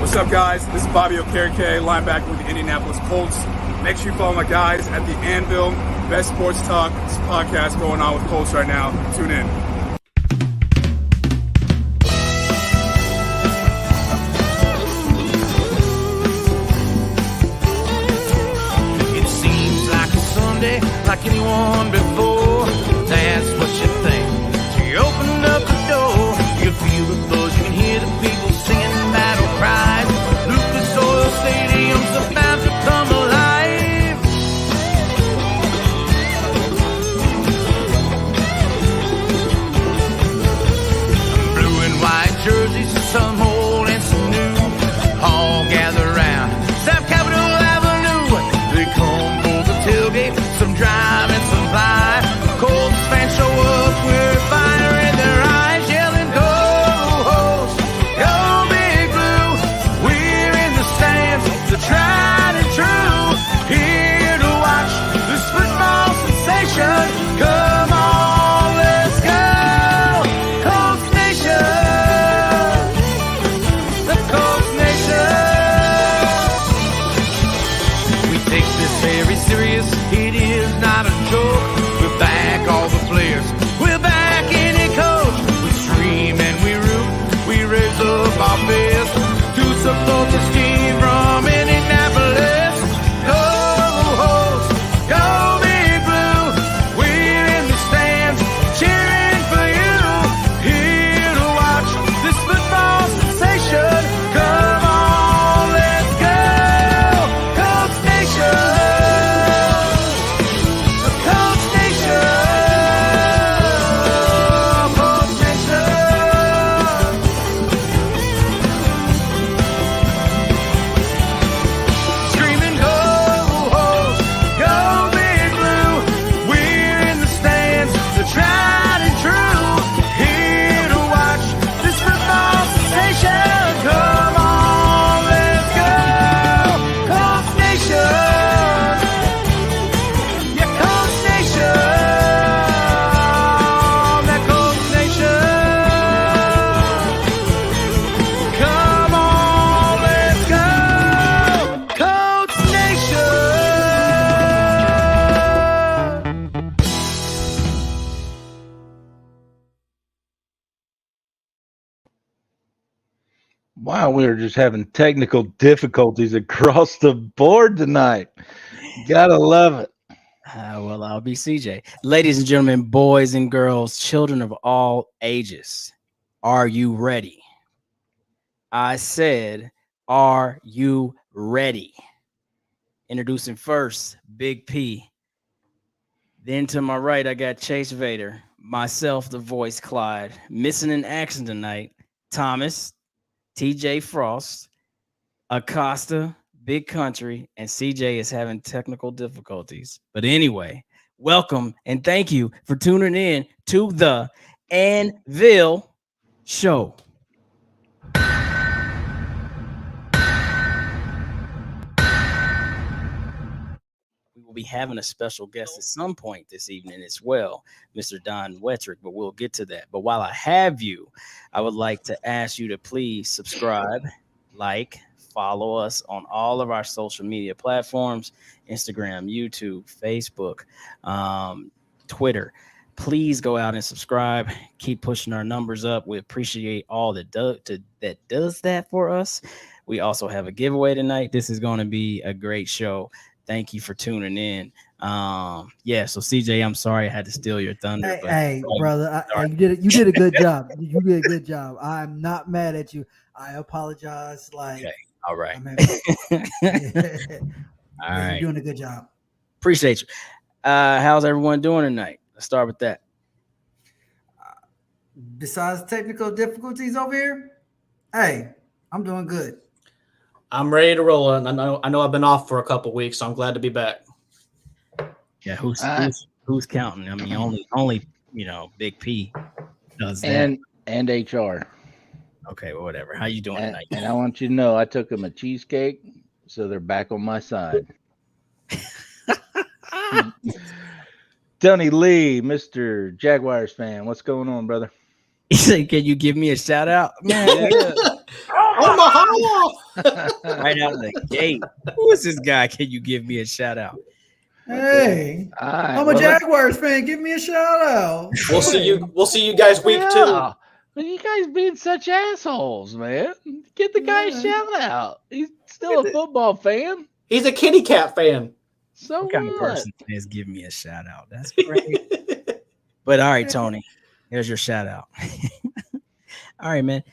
What's up, guys? This is Bobby Okereke, linebacker with the Indianapolis Colts. Make sure you follow my guys at the Anvil, best sports talk podcast going on with Colts right now. Tune in. It seems like a Sunday, like anyone before. That's what you think. So you open up the door, you feel the buzz, you can hear the people singing battle cries. Lucas Oil Stadium's about to come alive. Blue and white jerseys, some old and some new, all gather round South Capitol Avenue. They come for the tailgate, some drive and some fly. Colts fans show up with fire in their eyes, yelling, "Go Hosts, go Big Blue!" We're in the stands, the tried and true, here to watch this football sensation. Come on, let's go, Colts Nation, the Colts Nation. We take this very serious, it is not a joke. We're back, all the players, we're back, any coach. We scream and we root, we raise up our fist to support this team from Indianapolis. Go Hosts, go Big Blue! We're in the stands, cheering for you, here to watch this football sensation. Come on, let's go, Colts Nation, the Colts Nation, Colts Nation. Screaming, "Go Hosts, go Big Blue!" We're in the stands, the tried and true, here to watch this football sensation. Come on, let's go, Colts Nation, yeah, Colts Nation, that Colts Nation. Come on, let's go, Colts Nation. Wow, we are just having technical difficulties across the board tonight. Gotta love it. Well, I'll be CJ. Ladies and gentlemen, boys and girls, children of all ages, are you ready? I said, are you ready? Introducing first, Big P. Then to my right, I got Chase Vader. Myself, the voice, Clyde. Missing in action tonight, Thomas, TJ Frost, Acosta, Big Country, and CJ is having technical difficulties. But anyway, welcome and thank you for tuning in to the Anvil Show. We will be having a special guest at some point this evening as well, Mr. Don Wettrick, but we'll get to that. But while I have you, I would like to ask you to please subscribe, like, follow us on all of our social media platforms, Instagram, YouTube, Facebook, Twitter. Please go out and subscribe. Keep pushing our numbers up. We appreciate all that does that for us. We also have a giveaway tonight. This is going to be a great show. Thank you for tuning in. Yeah, so CJ, I'm sorry I had to steal your thunder. Hey, brother, you did a good job. You did a good job. I'm not mad at you. I apologize. Okay. All right. All right. You're doing a good job. Appreciate you. How's everyone doing tonight? Let's start with that. Besides technical difficulties over here, hey, I'm doing good. I'm ready to roll. And I know I've been off for a couple weeks, so I'm glad to be back. Yeah, who's counting? I mean, only Big P does that. And HR. Okay, well, whatever. How you doing tonight? And I want you to know I took them a cheesecake, so they're back on my side. Tony Lee, Mr. Jaguars fan, what's going on, brother? He said, "Can you give me a shout out, man?" Omaha Right out of the gate. Who is this guy? Can you give me a shout out? Hey, All right, I'm a Jaguars fan. Give me a shout out. We'll see you. We'll see you guys week 2. Yeah. Well, you guys being such assholes, man. Get the guy a Yeah. shout out. He's still a football fan. He's a kitty cat fan. So What kind of what? person is give me a shout out? That's great. But all right, Tony, here's your shout out. All right, man.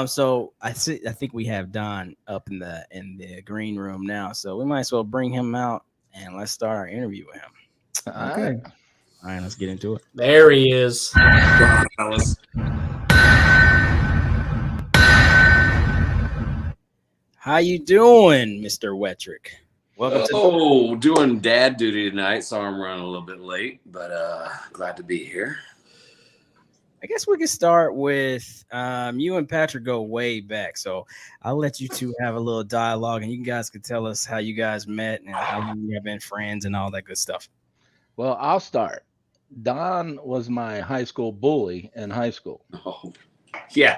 So I think we have Don up in the green room now, so we might as well bring him out and let's start our interview with him. Okay. All right, let's get into it. There he is. Fellas. How you doing, Mr. Wettrick? Welcome to doing dad duty tonight, so I'm running a little bit late, but glad to be here. I guess we could start with you and Patrick go way back, so I'll let you two have a little dialogue, and you guys could tell us how you guys met and how you have been friends and all that good stuff. Well, I'll start. Don was my high school bully in high school. Oh, yeah.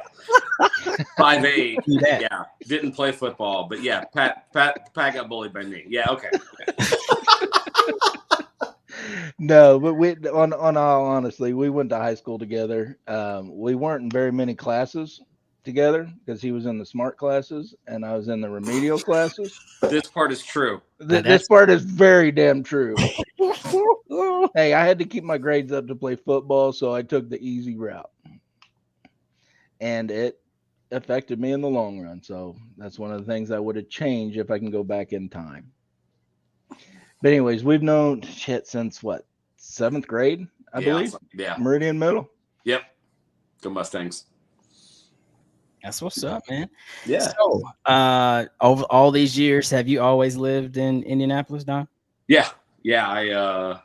5'8". Yeah. Yeah. Didn't play football, but yeah, Pat got bullied by me. Yeah, okay. No, but we on all honestly, we went to high school together. We weren't in very many classes together because he was in the smart classes and I was in the remedial classes. This part is true. This part is very damn true. Hey, I had to keep my grades up to play football, so I took the easy route. And it affected me in the long run. So that's one of the things I would have changed if I can go back in time. But anyways, we've known since what, 7th grade, I believe. Yeah. Meridian Middle. Yep. Go Mustangs. That's what's up, man. Yeah. So, over all these years, have you always lived in Indianapolis, Don? Yeah. Yeah. I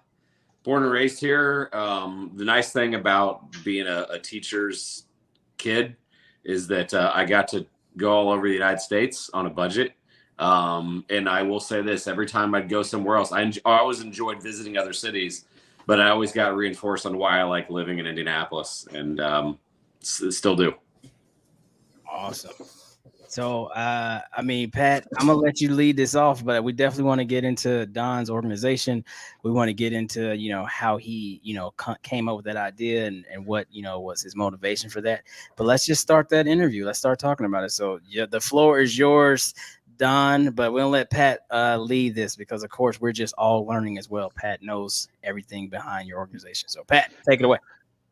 born and raised here. The nice thing about being a teacher's kid is that I got to go all over the United States on a budget. And I will say this, every time I'd go somewhere else, I always enjoyed visiting other cities, but I always got reinforced on why I like living in Indianapolis, and still do. Awesome. So, I mean, Pat, I'm going to let you lead this off, but we definitely want to get into Don's organization. We want to get into, how he, came up with that idea and what, was his motivation for that. But let's just start that interview. Let's start talking about it. So yeah, the floor is yours, Don, but we'll let Pat lead this because, of course, we're just all learning as well. Pat knows everything behind your organization. So, Pat, take it away.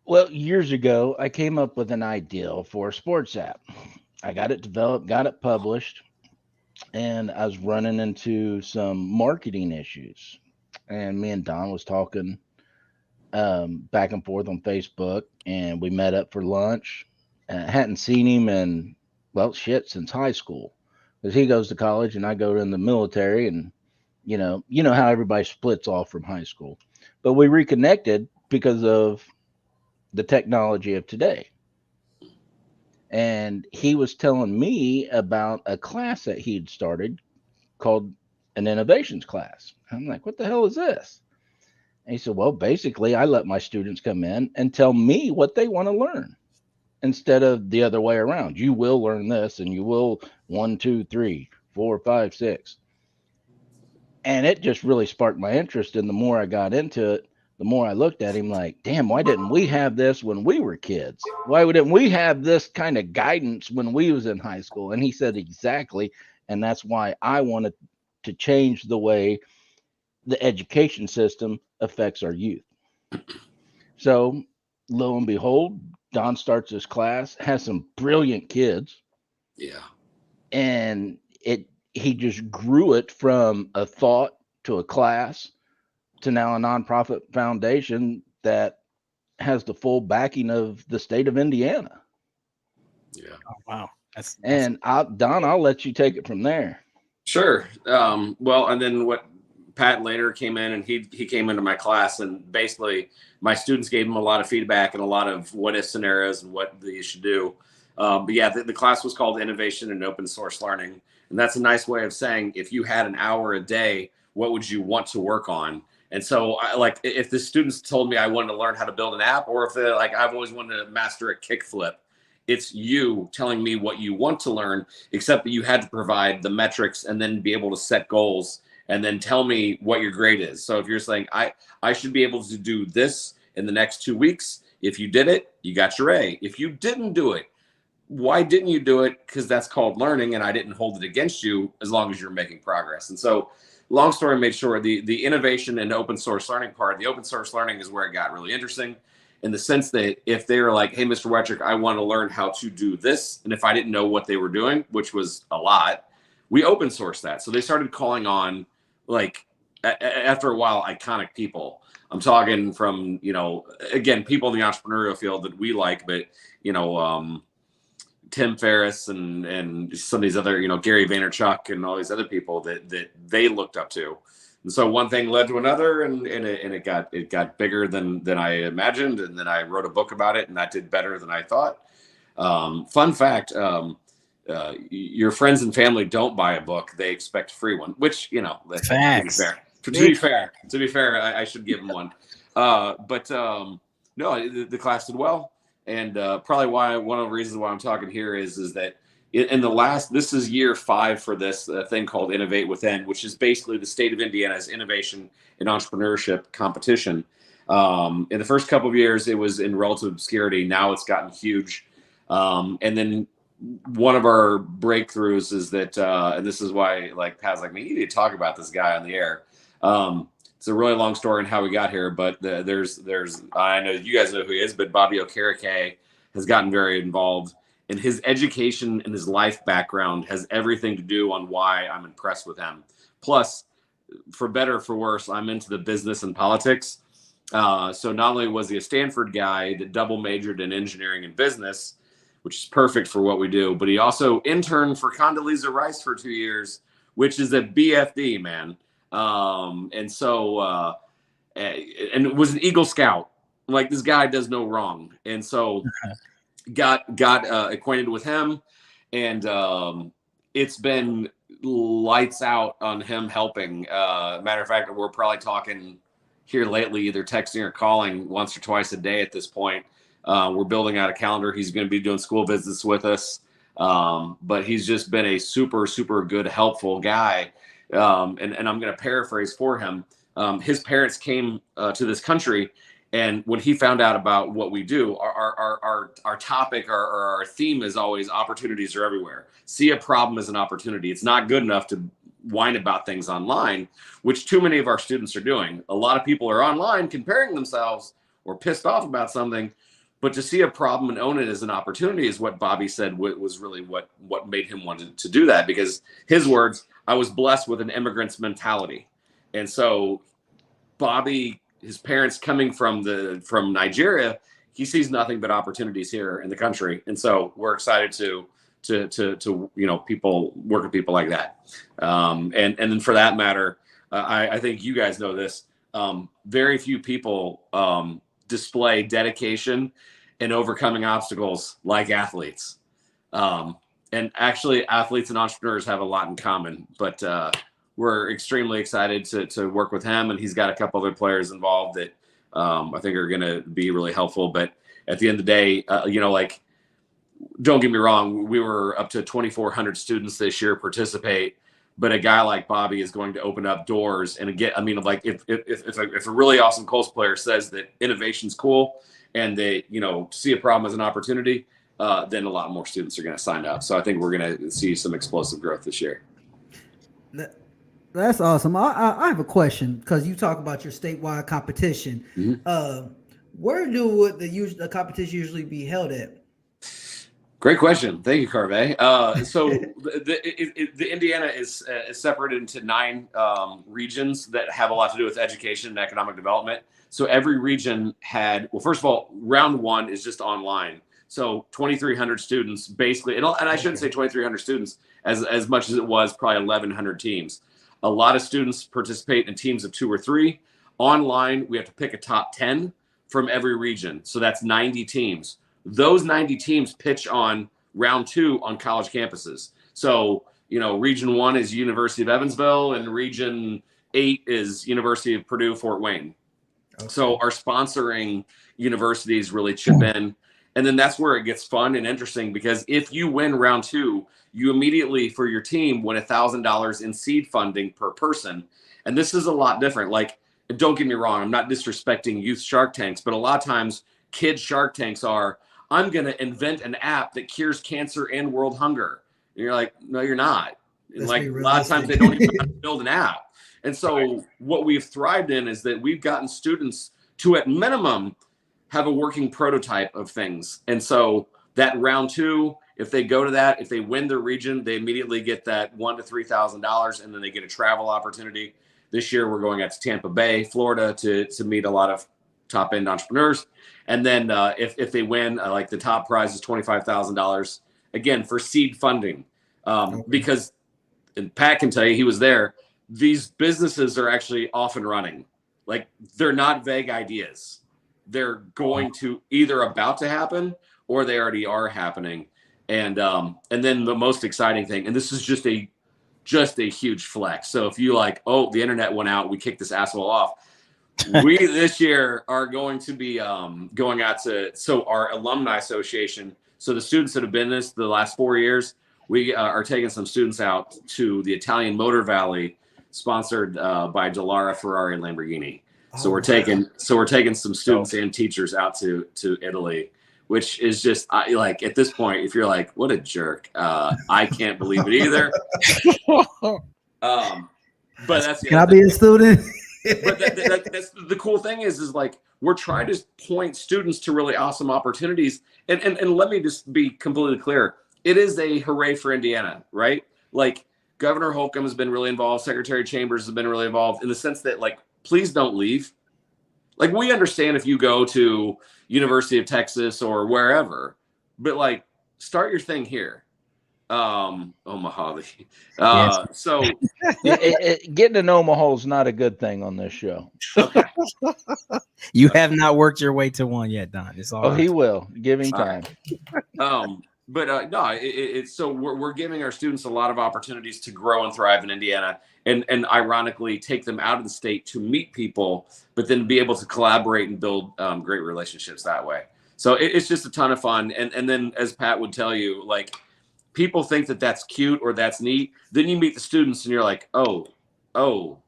Well, years ago, I came up with an idea for a sports app. I got it developed, got it published, and I was running into some marketing issues. And me and Don was talking back and forth on Facebook, and we met up for lunch. Hadn't seen him in, since high school. Because he goes to college and I go in the military, and you know how everybody splits off from high school. But we reconnected because of the technology of today. And he was telling me about a class that he'd started called an innovations class. I'm like, what the hell is this? And he said, well, basically, I let my students come in and tell me what they want to learn instead of the other way around. You will learn this and you will 1, 2, 3, 4, 5, 6. And it just really sparked my interest. And the more I got into it, the more I looked at him like, damn, why didn't we have this when we were kids? Why didn't we have this kind of guidance when we was in high school? And he said, exactly. And that's why I wanted to change the way the education system affects our youth. So lo and behold, Don starts his class, has some brilliant kids. Yeah. And he just grew it from a thought to a class to now a nonprofit foundation that has the full backing of the state of Indiana. Yeah. Oh, wow. And Don, I'll let you take it from there. Sure. Well, and then what Pat later came in and he came into my class, and basically my students gave him a lot of feedback and a lot of what if scenarios and what you should do. But yeah, the class was called Innovation and Open Source Learning. And that's a nice way of saying, if you had an hour a day, what would you want to work on? And so if the students told me I wanted to learn how to build an app, or if they're like, I've always wanted to master a kickflip, It's you telling me what you want to learn, except that you had to provide the metrics and then be able to set goals and then tell me what your grade is. So if you're saying, I should be able to do this in the next 2 weeks, if you did it, you got your A. If you didn't do it, why didn't you do it? Because that's called learning, and I didn't hold it against you as long as you're making progress. And so, long story made short, the innovation and open source learning part, the open source learning is where it got really interesting, in the sense that if they were like, hey, Mr. Wettrick, I want to learn how to do this, and if I didn't know what they were doing, which was a lot, we open sourced that. So they started calling on, like, after a while, iconic people. I'm talking from, again, people in the entrepreneurial field that we like, but, Tim Ferriss and some of these other, Gary Vaynerchuk and all these other people that they looked up to. And so one thing led to another, and it got bigger than I imagined. And then I wrote a book about it, and that did better than I thought. Fun fact, your friends and family don't buy a book. They expect a free one, which, that's Facts. to be fair, I should give them one. But no, the class did well. And probably one of the reasons why I'm talking here is that in this is year 5 for this thing called Innovate Within, which is basically the state of Indiana's innovation and entrepreneurship competition. In the first couple of years, it was in relative obscurity. Now it's gotten huge. And then one of our breakthroughs is that, and this is why, like, Pat's like, man, you need to talk about this guy on the air. It's a really long story on how we got here, but there's I know you guys know who he is, but Bobby Okereke has gotten very involved, and his education and his life background has everything to do on why I'm impressed with him. Plus, for better or for worse, I'm into the business and politics. So not only was he a Stanford guy that double majored in engineering and business, which is perfect for what we do, but he also interned for Condoleezza Rice for 2 years, which is a BFD, man. And was an Eagle Scout. Like, this guy does no wrong. And so got acquainted with him, and it's been lights out on him helping. Matter of fact, we're probably talking here lately, either texting or calling once or twice a day at this point. We're building out a calendar. He's going to be doing school visits with us. But he's just been a super, super good, helpful guy. And I'm going to paraphrase for him. His parents came to this country, and when he found out about what we do, our topic, our theme is always opportunities are everywhere. See a problem as an opportunity. It's not good enough to whine about things online, which too many of our students are doing. A lot of people are online comparing themselves or pissed off about something, but to see a problem and own it as an opportunity is what Bobby said was really what made him want to do that, because his words, I was blessed with an immigrant's mentality. And so Bobby, his parents coming from Nigeria, he sees nothing but opportunities here in the country. And so we're excited to people work with people like that. And then for that matter, I think you guys know this. Very few people display dedication and overcoming obstacles like athletes. And actually, athletes and entrepreneurs have a lot in common, but we're extremely excited to work with him. And he's got a couple other players involved that I think are going to be really helpful. But at the end of the day, don't get me wrong, we were up to 2,400 students this year participate. But a guy like Bobby is going to open up doors. And again, I mean, like if a really awesome Colts player says that innovation's cool and they, see a problem as an opportunity, then a lot more students are going to sign up. So I think we're going to see some explosive growth this year. That's awesome. I have a question, because you talk about your statewide competition. Mm-hmm. Where do the competition usually be held at? Great question. Thank you, Carve. So the Indiana is separated into 9 regions that have a lot to do with education and economic development. So every region had, well, first of all, round 1 is just online. So 2,300 students basically, and I shouldn't say 2,300 students as much as it was probably 1,100 teams. A lot of students participate in teams of 2 or 3. Online, we have to pick a top 10 from every region. So that's 90 teams. Those 90 teams pitch on round 2 on college campuses. So, region 1 is University of Evansville, and region 8 is University of Purdue, Fort Wayne. Okay. So our sponsoring universities really chip in. And then that's where it gets fun and interesting, because if you win round 2, you immediately for your team win $1,000 in seed funding per person. And this is a lot different. Like, don't get me wrong, I'm not disrespecting youth Shark Tanks, but a lot of times kids Shark Tanks are, I'm going to invent an app that cures cancer and world hunger. And you're like, no, you're not. And like a lot of times they don't even know how to build an app. And so what we've thrived in is that we've gotten students to, at minimum, have a working prototype of things. And so that round 2, if they go to that, if they win their region, they immediately get that $1,000 to $3,000, and then they get a travel opportunity. This year we're going out to Tampa Bay, Florida, to meet a lot of top end entrepreneurs. And then if they win, like the top prize is $25,000 again for seed funding, because, and Pat can tell you, he was there. These businesses are actually off and running. Like, they're not vague ideas. They're going to either about to happen or they already are happening. And then the most exciting thing, and this is just a huge flex. So if you like, oh, the internet went out, we kicked this asshole off. We this year are going to be going out to, so our alumni association. So the students that have been this the last 4 years, we are taking some students out to the Italian Motor Valley, sponsored by Dallara, Ferrari, and Lamborghini. So we're taking some students and teachers out to Italy, which is just like, at this point, if you're like, what a jerk, I can't believe it either. But that's can I be a student? But that's the cool thing is like, we're trying to point students to really awesome opportunities. And let me just be completely clear. It is a hooray for Indiana, right? Like, Governor Holcomb has been really involved. Secretary Chambers has been really involved, in the sense that, like, please don't leave. Like, we understand if you go to University of Texas or wherever, but like, start your thing here. Omaha. So getting an Omaha is not a good thing on this show. Okay. You have not worked your way to one yet, Don. It's all right. He will. Give him time. But no, it's so we're giving our students a lot of opportunities to grow and thrive in Indiana, and ironically take them out of the state to meet people, but then be able to collaborate and build great relationships that way. So it's just a ton of fun. And then, as Pat would tell you, like, people think that that's cute or that's neat. Then you meet the students and you're like, oh,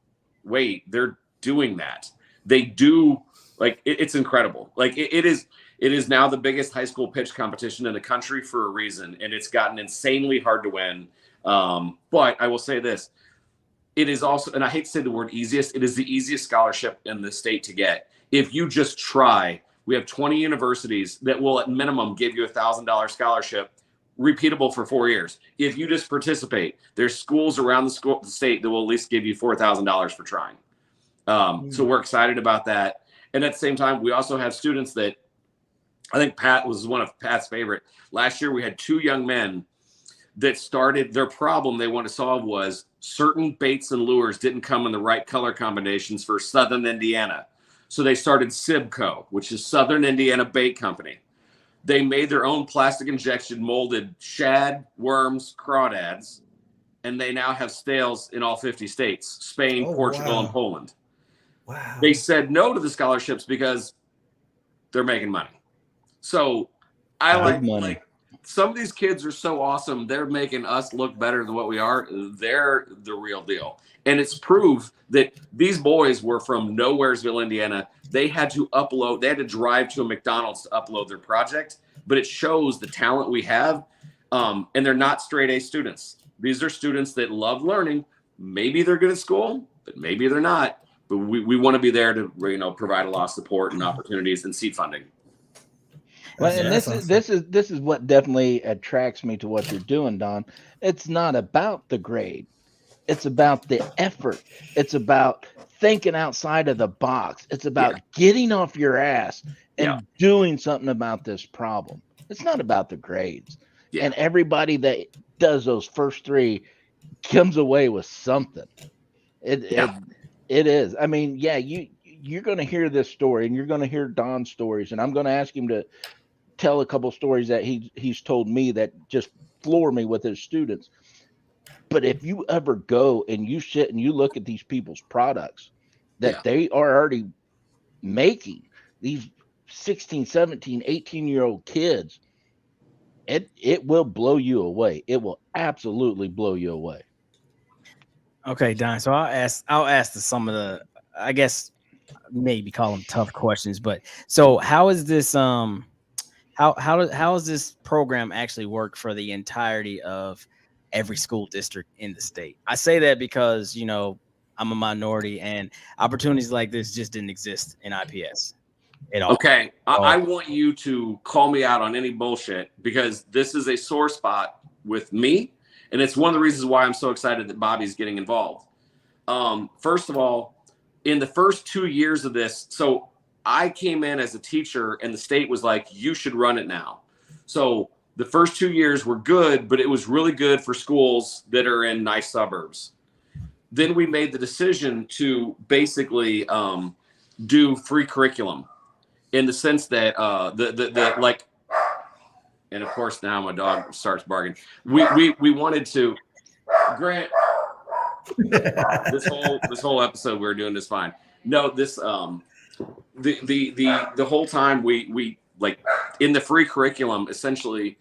wait, they're doing that. They do, like, it's incredible. Like, it is now the biggest high school pitch competition in the country for a reason, and it's gotten insanely hard to win. But I will say this, it is also, and I hate to say the word easiest, it is the easiest scholarship in the state to get. If you just try, we have 20 universities that will at minimum give you $1,000 scholarship, repeatable for 4 years. If you just participate, there's schools around the state that will at least give you $4,000 for trying. So we're excited about that. And at the same time, we also have students that, I think Pat was one of Pat's favorite. Last year, we had 2 young men that started, their problem they want to solve was certain baits and lures didn't come in the right color combinations for Southern Indiana. So they started Sibco, which is Southern Indiana Bait Company. They made their own plastic injection molded shad, worms, crawdads, and they now have sales in all 50 states, Spain, Portugal, and Poland. Wow. They said no to the scholarships because they're making money. So I like money. Like, some of these kids are so awesome. They're making us look better than what we are. They're the real deal. And it's proof that these boys were from Nowheresville, Indiana. They had to drive to a McDonald's to upload their project, but it shows the talent we have. And they're not straight A students. These are students that love learning. Maybe they're good at school, but maybe they're not. But we want to be there to, provide a lot of support and opportunities and seed funding. Well, and this is what definitely attracts me to what you're doing, Don. It's not about the grade. It's about the effort. It's about thinking outside of the box. It's about getting off your ass and doing something about this problem. It's not about the grades. Yeah. And everybody that does those first 3 comes away with something. It is. I mean, you're going to hear this story, and you're going to hear Don's stories, and I'm going to ask him to tell a couple stories that he's told me that just floor me with his students. But if you ever go and you sit and you look at these people's products that they are already making, these 16, 17, 18-year-old kids, it will blow you away. It will absolutely blow you away. Okay, Don. So I'll ask some of the, I guess maybe call them tough questions, but so how is this how does this program actually work for the entirety of every school district in the state? I say that because, you know, I'm a minority and opportunities like this just didn't exist in IPS at all. Okay, I want you to call me out on any bullshit, because this is a sore spot with me, and it's one of the reasons why I'm so excited that Bobby's getting involved. First of all, in the first 2 years of this, so I came in as a teacher and the state was like, you should run it now. So the first 2 years were good, but it was really good for schools that are in nice suburbs. Then we made the decision to basically do free curriculum, in the sense that the like, and of course now my dog starts barking. We wanted to, Grant, this whole episode we were doing this fine. No, this the whole time we like, in the free curriculum, essentially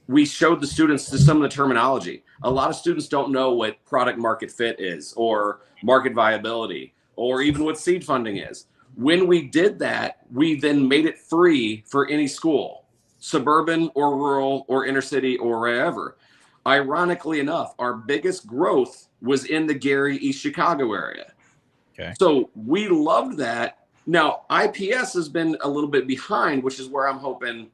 we showed the students some of the terminology. A lot of students don't know what product market fit is, or market viability, or even what seed funding is. When we did that, we then made it free for any school, suburban or rural or inner city or wherever. Ironically enough, our biggest growth was in the Gary, East Chicago area. Okay. So we loved that. Now, IPS has been a little bit behind, which is where I'm hoping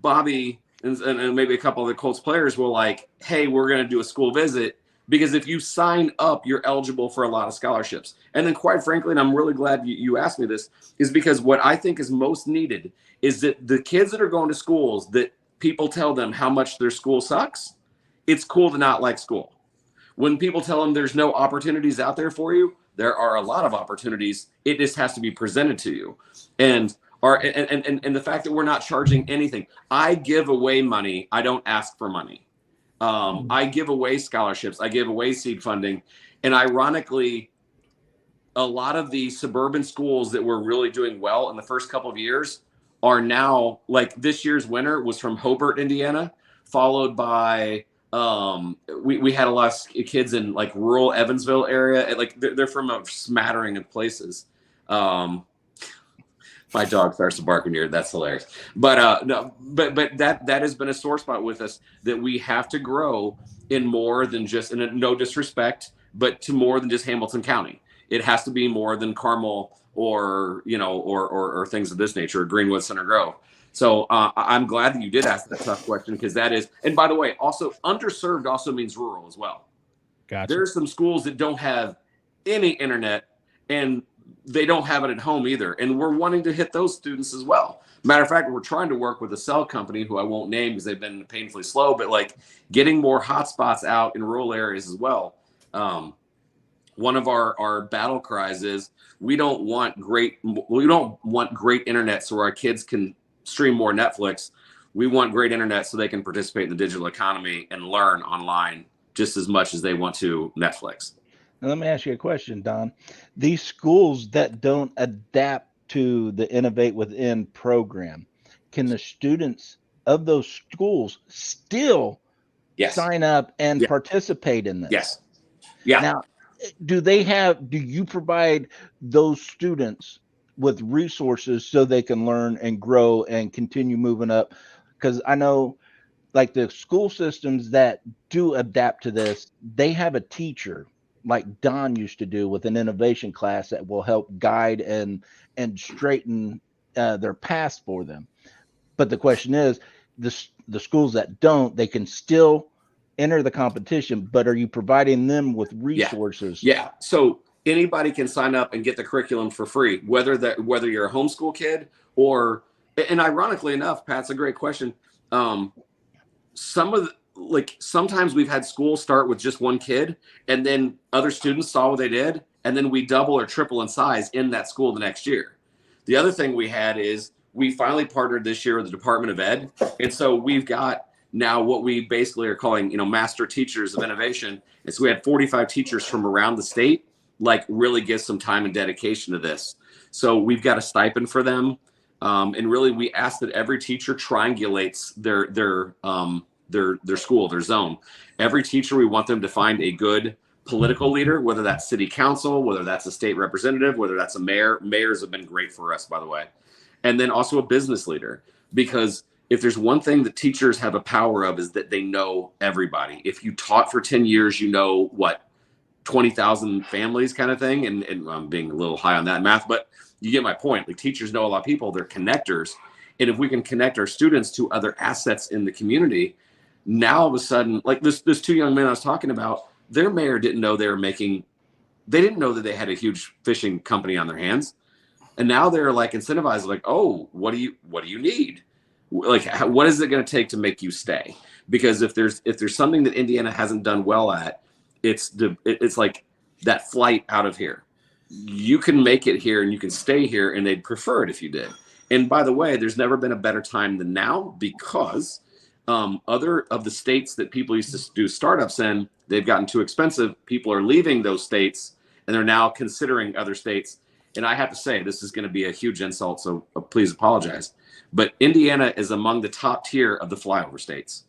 Bobby and maybe a couple of the Colts players will like, hey, we're going to do a school visit. Because if you sign up, you're eligible for a lot of scholarships. And then quite frankly, and I'm really glad you asked me this, is because what I think is most needed is that the kids that are going to schools that people tell them how much their school sucks, it's cool to not like school. When people tell them there's no opportunities out there for you, there are a lot of opportunities. It just has to be presented to you. And the fact that we're not charging anything. I give away money. I don't ask for money. I give away scholarships. I give away seed funding. And ironically, a lot of the suburban schools that were really doing well in the first couple of years are now, like this year's winner was from Hobart, Indiana, followed by, we had a lot of kids in like rural Evansville area. Like they're from a smattering of places. My dog starts to bark in here. That's hilarious. But no, but that has been a sore spot with us, that we have to grow in more than just, and no disrespect, but to more than just Hamilton County. It has to be more than Carmel or, you know, or things of this nature, Greenwood, Center Grove. So I'm glad that you did ask that tough question, because that is, and by the way, also underserved also means rural as well. Gotcha. There's some schools that don't have any internet, and they don't have it at home either. And we're wanting to hit those students as well. Matter of fact, we're trying to work with a cell company who I won't name because they've been painfully slow, but like getting more hotspots out in rural areas as well. One of our battle cries is we don't want great internet so our kids can stream more Netflix. We want great internet so they can participate in the digital economy and learn online just as much as they want to Netflix. Now, let me ask you a question, Don. These schools that don't adapt to the Innovate Within program, can the students of those schools still sign up and participate in this? Yes. Yeah. Now, do you provide those students with resources so they can learn and grow and continue moving up? Because I know, like the school systems that do adapt to this, they have a teacher like Don used to do with an innovation class that will help guide and straighten their path for them. But the question is, the schools that don't, they can still enter the competition, but are you providing them with resources? Yeah. So anybody can sign up and get the curriculum for free, whether you're a homeschool kid or, and ironically enough, Pat, it's a great question. Sometimes we've had schools start with just one kid, and then other students saw what they did, and then we double or triple in size in that school the next year. The other thing we had is we finally partnered this year with the Department of Ed. And so we've got now what we basically are calling, master teachers of innovation. And so we had 45 teachers from around the state, like really give some time and dedication to this. So we've got a stipend for them. And really, we ask that every teacher triangulates their school, their zone. Every teacher, we want them to find a good political leader, whether that's city council, whether that's a state representative, whether that's a mayor. Mayors have been great for us, by the way. And then also a business leader, because if there's one thing that teachers have a power of is that they know everybody. If you taught for 10 years, you know what, 20,000 families kind of thing. And I'm being a little high on that math, but you get my point. Like, teachers know a lot of people, they're connectors. And if we can connect our students to other assets in the community, now all of a sudden, like this two young men I was talking about, their mayor didn't know they didn't know that they had a huge fishing company on their hands. And now they're like incentivized, like, oh, what do you need? Like, what is it going to take to make you stay? Because if there's something that Indiana hasn't done well at, it's like that flight out of here. You can make it here and you can stay here, and they'd prefer it if you did. And by the way, there's never been a better time than now, because other of the states that people used to do startups in, they've gotten too expensive. People are leaving those states, and they're now considering other states. And I have to say, this is going to be a huge insult, so please apologize. But Indiana is among the top tier of the flyover states.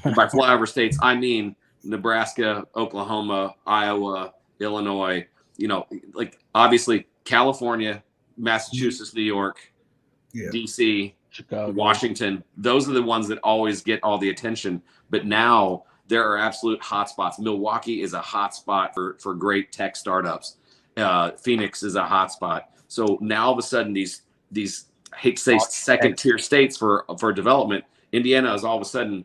And by flyover states, I mean Nebraska, Oklahoma, Iowa, Illinois, like obviously California, Massachusetts, New York, DC, Chicago, Washington. Those are the ones that always get all the attention. But now there are absolute hotspots. Milwaukee is a hotspot for great tech startups. Phoenix is a hotspot. So now all of a sudden these I hate to say second tier states for development, Indiana is all of a sudden,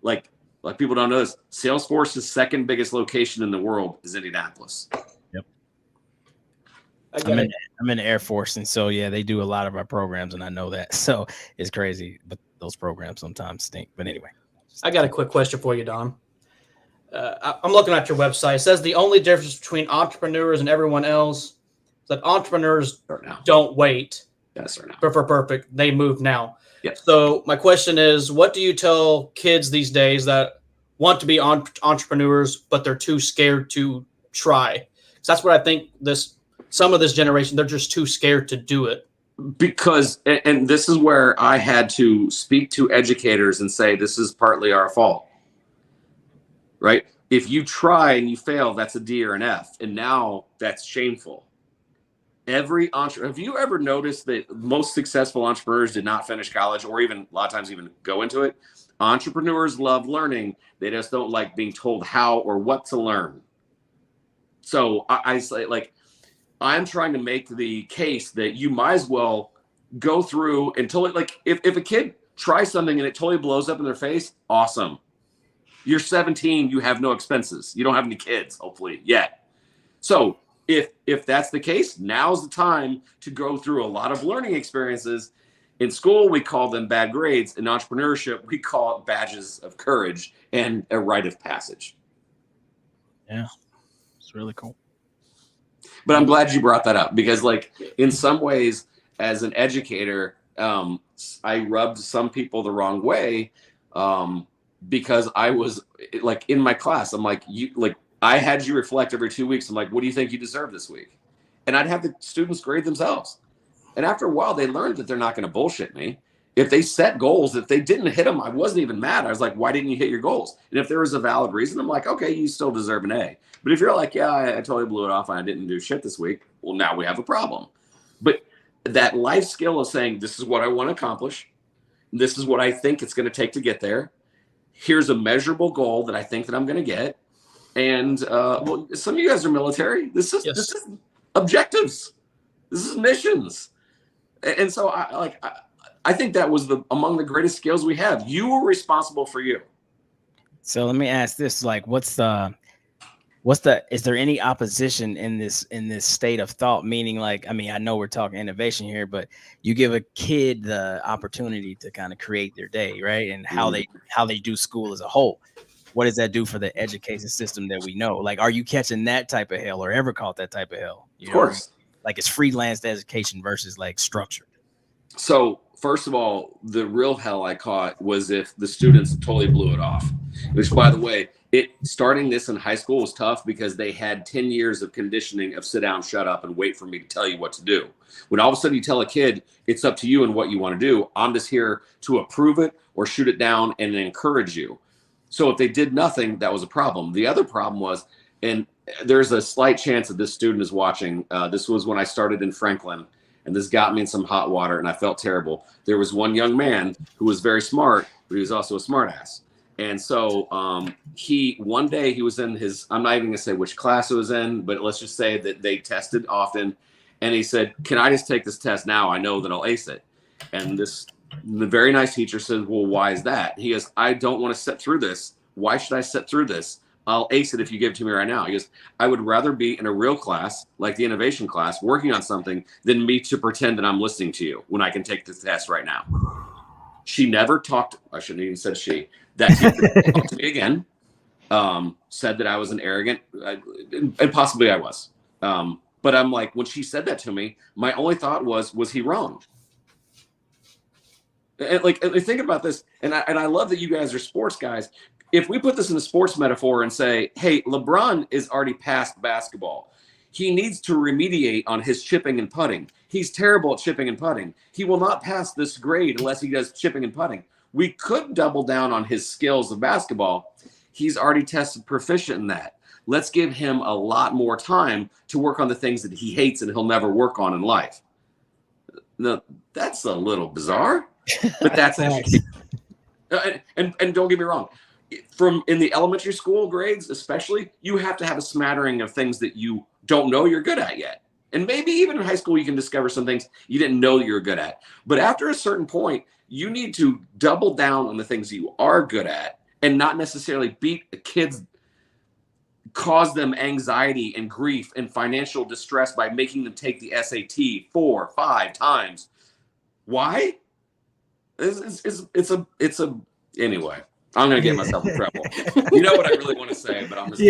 like people don't know this, Salesforce's second biggest location in the world is Indianapolis. Yep. I'm in the Air Force, and so yeah, they do a lot of our programs, and I know that. So it's crazy, but those programs sometimes stink. But anyway, I got a quick question for you, Don. I'm looking at your website. It says the only difference between entrepreneurs and everyone else is that entrepreneurs don't wait. Yes or no? For perfect. They move now. Yes. So my question is, what do you tell kids these days that want to be entrepreneurs, but they're too scared to try? Because that's what I think some of this generation, they're just too scared to do it. Because, and this is where I had to speak to educators and say, this is partly our fault. Right? If you try and you fail, that's a D or an F. And now that's shameful. Have you ever noticed that most successful entrepreneurs did not finish college, or even a lot of times even go into it? Entrepreneurs love learning. They just don't like being told how or what to learn. So I say, like, I'm trying to make the case that you might as well go through until it, like, if a kid tries something and it totally blows up in their face, awesome. You're 17, you have no expenses. You don't have any kids, hopefully, yet. So if that's the case, now's the time to go through a lot of learning experiences. In school, we call them bad grades. In entrepreneurship, we call it badges of courage and a rite of passage. Yeah, it's really cool. But I'm glad you brought that up, because, like, in some ways, as an educator, I rubbed some people the wrong way, because I was, like, in my class, I'm like, I had you reflect every 2 weeks. I'm like, what do you think you deserve this week? And I'd have the students grade themselves. And after a while, they learned that they're not going to bullshit me. If they set goals, if they didn't hit them, I wasn't even mad. I was like, why didn't you hit your goals? And if there was a valid reason, I'm like, okay, you still deserve an A. But if you're like, yeah, I totally blew it off and I didn't do shit this week, well, now we have a problem. But that life skill of saying, this is what I want to accomplish. This is what I think it's going to take to get there. Here's a measurable goal that I think that I'm going to get. And well, some of you guys are military. This is objectives. This is missions. And so I think that was among the greatest skills we have. You were responsible for you. So let me ask this: like, is there any opposition in this state of thought? Meaning, like, I mean, I know we're talking innovation here, but you give a kid the opportunity to kind of create their day, right? And how they do school as a whole. What does that do for the education system that we know? Like, are you catching that type of hell, or ever caught that type of hell? Of course. Like, it's freelance education versus like structured. So first of all, the real hell I caught was if the students totally blew it off, which, by the way, starting this in high school was tough because they had 10 years of conditioning of sit down, shut up, and wait for me to tell you what to do. When all of a sudden you tell a kid, it's up to you and what you want to do, I'm just here to approve it or shoot it down and encourage you. So if they did nothing, that was a problem. The other problem was, and there's a slight chance that this student is watching. This was when I started in Franklin, and this got me in some hot water, and I felt terrible. There was one young man who was very smart, but he was also a smartass. And so one day he was in his, I'm not even gonna say which class it was in, but let's just say that they tested often. And he said, can I just take this test now? I know that I'll ace it. And the very nice teacher said, well, why is that? He goes, I don't want to sit through this. Why should I sit through this? I'll ace it if you give it to me right now. He goes, I would rather be in a real class, like the innovation class, working on something than me to pretend that I'm listening to you when I can take this test right now. She never talked, I shouldn't even said she, that teacher talked to me again, said that I was an arrogant, and possibly I was. But I'm like, when she said that to me, my only thought was he wrong? And think about this, and I love that you guys are sports guys. If we put this in a sports metaphor and say, hey, LeBron is already past basketball. He needs to remediate on his chipping and putting. He's terrible at chipping and putting. He will not pass this grade unless he does chipping and putting. We could double down on his skills of basketball. He's already tested proficient in that. Let's give him a lot more time to work on the things that he hates and he'll never work on in life. Now, that's a little bizarre, but that's actually, and don't get me wrong. From in the elementary school grades, especially, you have to have a smattering of things that you don't know you're good at yet. And maybe even in high school, you can discover some things you didn't know you were good at. But after a certain point, you need to double down on the things you are good at and not necessarily beat the kids, cause them anxiety and grief and financial distress by making them take the SAT 4 or 5 times. Why? Anyway. I'm going to get myself in trouble. You know what I really want to say, but I'm just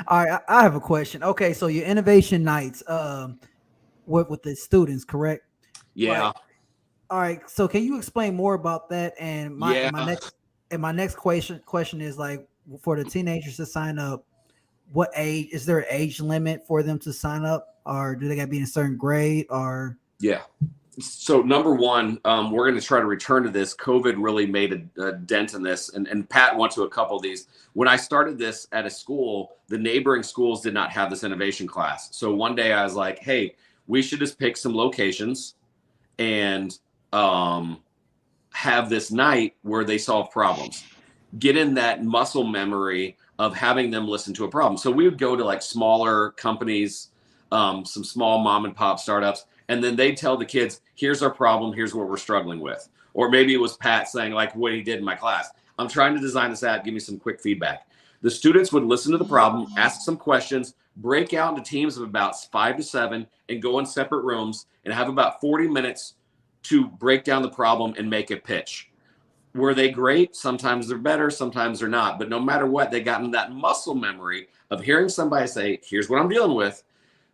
All right, I have a question. Okay, so your innovation nights with the students, correct? Yeah. Right. All right, so can you explain more about that? And my next question is, like, for the teenagers to sign up, what age is there an age limit for them to sign up, or do they got to be in a certain grade? Or So number one, we're going to try to return to this. COVID really made a dent in this, and Pat went to a couple of these. When I started this at a school, the neighboring schools did not have this innovation class. So one day I was like, hey, we should just pick some locations and have this night where they solve problems. Get in that muscle memory of having them listen to a problem. So we would go to like smaller companies, some small mom and pop startups, and then they tell the kids, here's our problem, here's what we're struggling with. Or maybe it was Pat saying, like what he did in my class. I'm trying to design this app, give me some quick feedback. The students would listen to the problem, ask some questions, break out into teams of about 5 to 7, and go in separate rooms and have about 40 minutes to break down the problem and make a pitch. Were they great? Sometimes they're better, sometimes they're not. But no matter what, they got in that muscle memory of hearing somebody say, here's what I'm dealing with,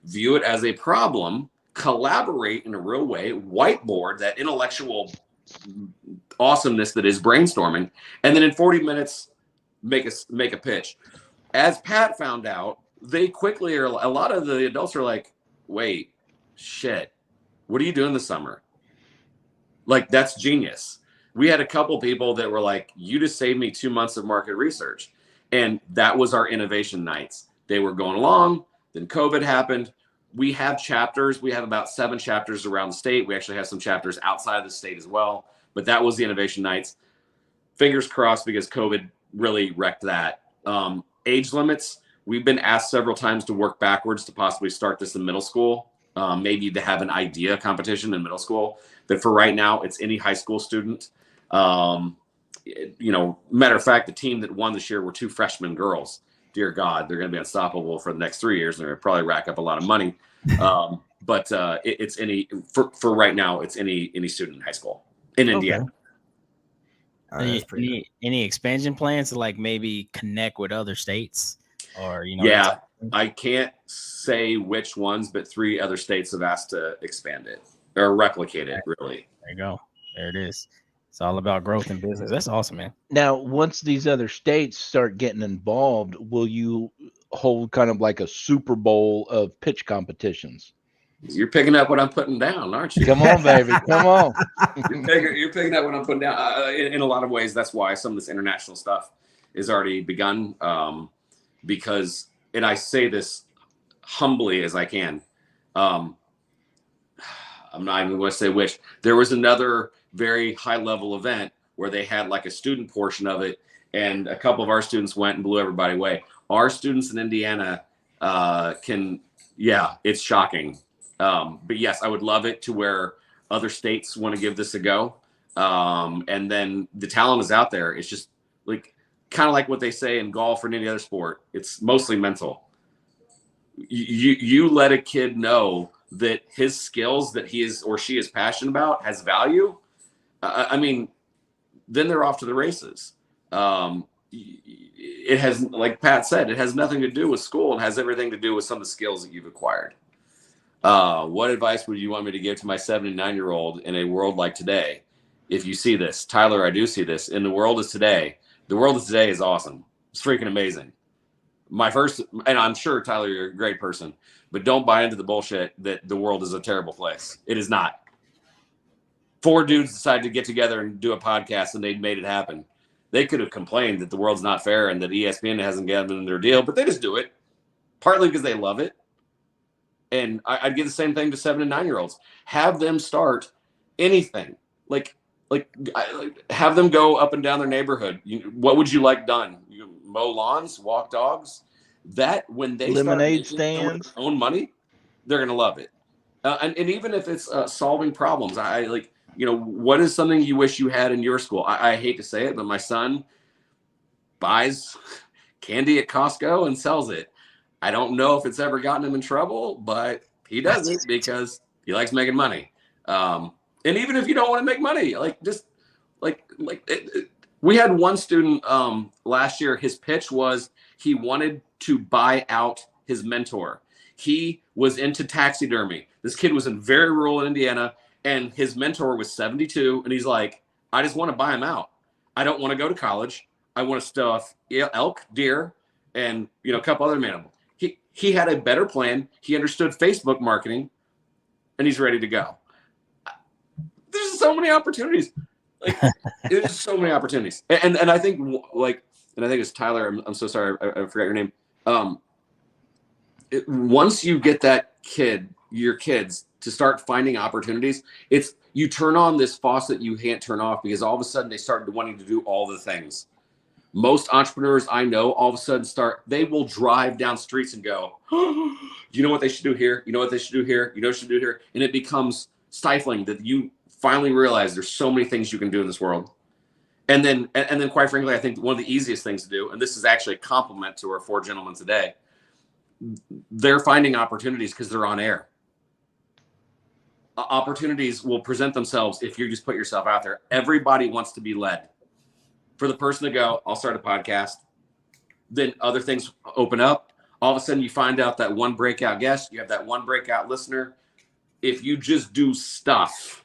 view it as a problem, collaborate in a real way, whiteboard that intellectual awesomeness that is brainstorming, and then in 40 minutes make a pitch. As Pat found out, they quickly a lot of the adults are like, wait, shit, what are you doing this summer? Like, that's genius. We had a couple people that were like, you just saved me 2 months of market research. And that was our innovation nights. They were going along, then COVID happened. We have chapters. We have about 7 chapters around the state. We actually have some chapters outside of the state as well. But that was the innovation nights. Fingers crossed, because COVID really wrecked that. Age limits, we've been asked several times to work backwards to possibly start this in middle school. Maybe to have an idea competition in middle school. But for right now, it's any high school student. Matter of fact, the team that won this year were 2 freshman girls. Dear God, they're going to be unstoppable for the next 3 years. And they're going to probably rack up a lot of money. It's any for right now. It's any student in high school in Indiana. Any expansion plans to like maybe connect with other states, or I can't say which ones, but 3 other states have asked to expand it or replicate it. Really, there you go. There it is. It's all about growth in business. That's awesome, man. Now, once these other states start getting involved, will you hold kind of like a Super Bowl of pitch competitions? You're picking up what I'm putting down, aren't you? Come on, baby. Come on. You're picking up what I'm putting down. In a lot of ways, that's why some of this international stuff is already begun. Because, and I say this humbly as I can, I'm not even going to say which. There was another very high level event where they had like a student portion of it, and a couple of our students went and blew everybody away. Our students in Indiana it's shocking. But yes, I would love it to where other states want to give this a go. And then the talent is out there. It's just like, kind of like what they say in golf or in any other sport. It's mostly mental. You let a kid know that his skills that he is or she is passionate about has value. I mean, then they're off to the races. It has, like Pat said, it has nothing to do with school. It has everything to do with some of the skills that you've acquired. What advice would you want me to give to my 79-year-old in a world like today? If you see this, Tyler, I do see this. In the world is today. The world of today is awesome. It's freaking amazing. And I'm sure, Tyler, you're a great person, but don't buy into the bullshit that the world is a terrible place. It is not. 4 dudes decided to get together and do a podcast, and they made it happen. They could have complained that the world's not fair and that ESPN hasn't given them their deal, but they just do it, partly because they love it. And I'd give the same thing to 7 and 9-year-olds. Have them start anything. Like have them go up and down their neighborhood. What would you like done? You mow lawns, walk dogs. That when they lemonade start stands, their own money, they're gonna love it. And even if it's solving problems, what is something you wish you had in your school? I hate to say it, but my son buys candy at Costco and sells it. I don't know if it's ever gotten him in trouble, but he does it because he likes making money. And even if you don't want to make money, we had one student last year. His pitch was he wanted to buy out his mentor. He was into taxidermy. This kid was in very rural Indiana, and his mentor was 72. And he's like, I just want to buy him out. I don't want to go to college. I want to stuff elk, deer, and a couple other animals. He had a better plan. He understood Facebook marketing, and he's ready to go. There's so many opportunities. There's so many opportunities. And I think it's Tyler. I'm so sorry. I forgot your name. Once you get your kids to start finding opportunities, you turn on this faucet you can't turn off, because all of a sudden they start wanting to do all the things. Most entrepreneurs I know all of a sudden they will drive down streets and go, oh, you know what they should do here? You know what they should do here? You know what they should do here? And it becomes stifling that you finally realize there's so many things you can do in this world. And then quite frankly, I think one of the easiest things to do, and this is actually a compliment to our 4 gentlemen today, they're finding opportunities because they're on air. Opportunities will present themselves if you just put yourself out there. Everybody wants to be led. For the person to go, I'll start a podcast. Then other things open up. All of a sudden you find out that one breakout guest, you have that one breakout listener. If you just do stuff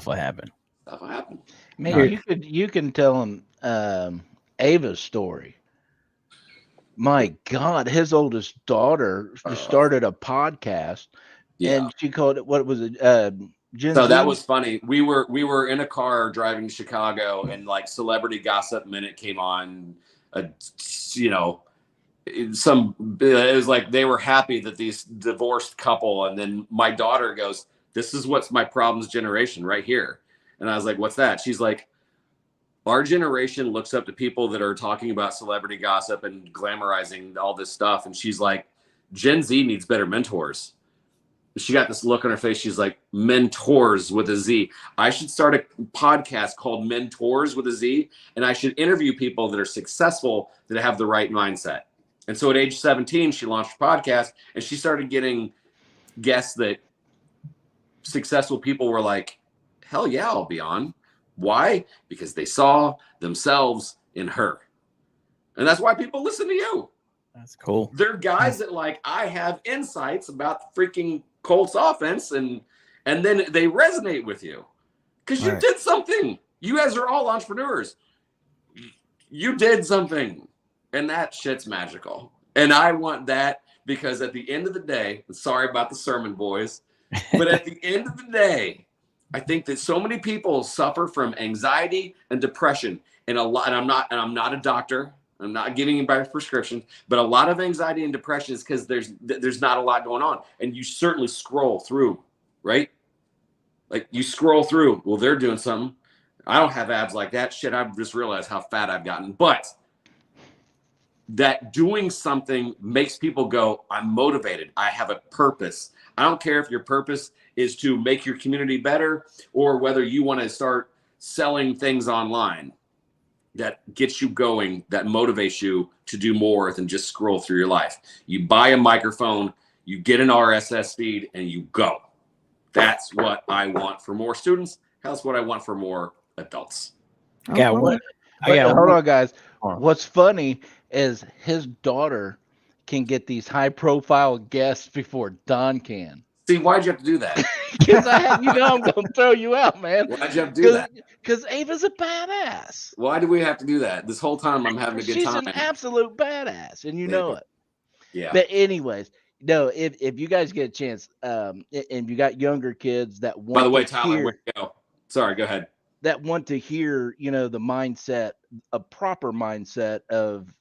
will happen. Stuff will happen. Man, you can tell them Ava's story. My God, his oldest daughter started a podcast, and she called it, what was it? Gen Z? That was funny. We were in a car driving to Chicago, and like Celebrity Gossip Minute came on. It was like they were happy that these divorced couple, and then my daughter goes, "This is what's my problems generation right here," and I was like, "What's that?" She's like, "Our generation looks up to people that are talking about celebrity gossip and glamorizing all this stuff," and she's like, "Gen Z needs better mentors." She got this look on her face. She's like, mentors with a Z. I should start a podcast called Mentors with a Z, and I should interview people that are successful, that have the right mindset. And so at age 17, she launched a podcast, and she started getting guests that successful people were like, hell yeah, I'll be on. Why? Because they saw themselves in her. And that's why people listen to you. That's cool. They're guys that like, I have insights about the freaking Colts offense, and then they resonate with you because you did something. You guys are all entrepreneurs. You did something, and that shit's magical. And I want that because at the end of the day, sorry about the sermon, boys, but at the end of the day, I think that so many people suffer from anxiety and depression, and I'm not a doctor. I'm not giving anybody prescriptions, but a lot of anxiety and depression is because there's not a lot going on, and you certainly scroll through, right? Like you scroll through. Well, they're doing something. I don't have abs like that. Shit, I've just realized how fat I've gotten. But that doing something makes people go, I'm motivated. I have a purpose. I don't care if your purpose is to make your community better or whether you want to start selling things online that gets you going, that motivates you to do more than just scroll through your life. You buy a microphone, you get an RSS feed, and you go. That's what I want for more students. That's what I want for more adults. Hold on, guys. What's funny is his daughter can get these high-profile guests before Don can. See, why'd you have to do that? Because I'm going to throw you out, man. Why'd you have to do that? Because Ava's a badass. Why do we have to do that? This whole time I'm having a good time. She's an absolute badass, and you know it. Yeah. But anyways, no, if you guys get a chance, and you got younger kids that want By the way, to Tyler, hear, where'd you go? Sorry, go ahead. That want to hear, the mindset, a proper mindset of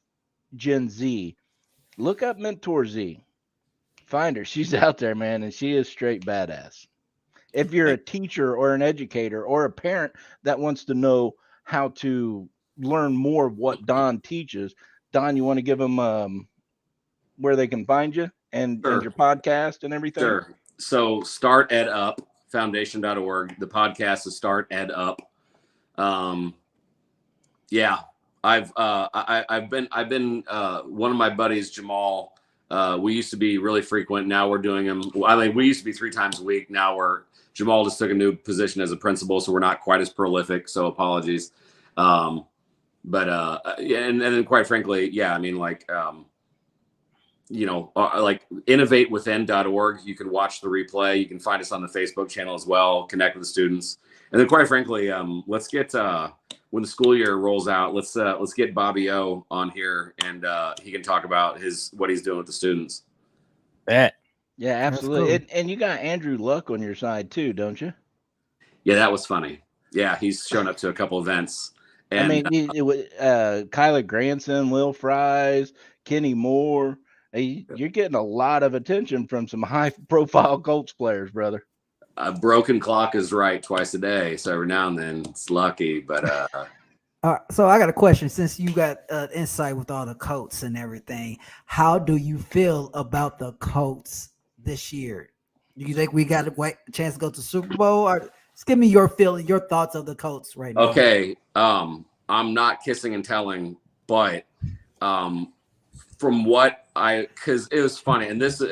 Gen Z, look up Mentor Z. Find her. She's out there, man, and she is straight badass. If you're a teacher or an educator or a parent that wants to know how to learn more of what Don teaches, Don, you want to give them where they can find you and your podcast and everything? Sure. So StartEdUp Foundation.org. The podcast is StartEdUp. Yeah, I've been one of my buddies, Jamal. We used to be really frequent. Now we're doing them. We used to be 3 times a week. Now Jamal just took a new position as a principal, so we're not quite as prolific. So apologies. Yeah, and then quite frankly, yeah, I mean, like innovatewithin.org. You can watch the replay. You can find us on the Facebook channel as well. Connect with the students, and then quite frankly, let's get when the school year rolls out, let's get Bobby O on here, and he can talk about what he's doing with the students. Yeah, absolutely. Cool. And you got Andrew Luck on your side too, don't you? Yeah, that was funny. Yeah, he's shown up to a couple events. And, I mean, Kyler Granson, Lil Fries, Kenny Moore. You're getting a lot of attention from some high-profile Colts players, brother. A broken clock is right twice a day, so every now and then it's lucky. But so I got a question. Since you got insight with all the Colts and everything, how do you feel about the Colts this year? Do you think we got a chance to go to Super Bowl? Or just give me your thoughts of the Colts right now. Okay, I'm not kissing and telling, but from what because it was funny, and this.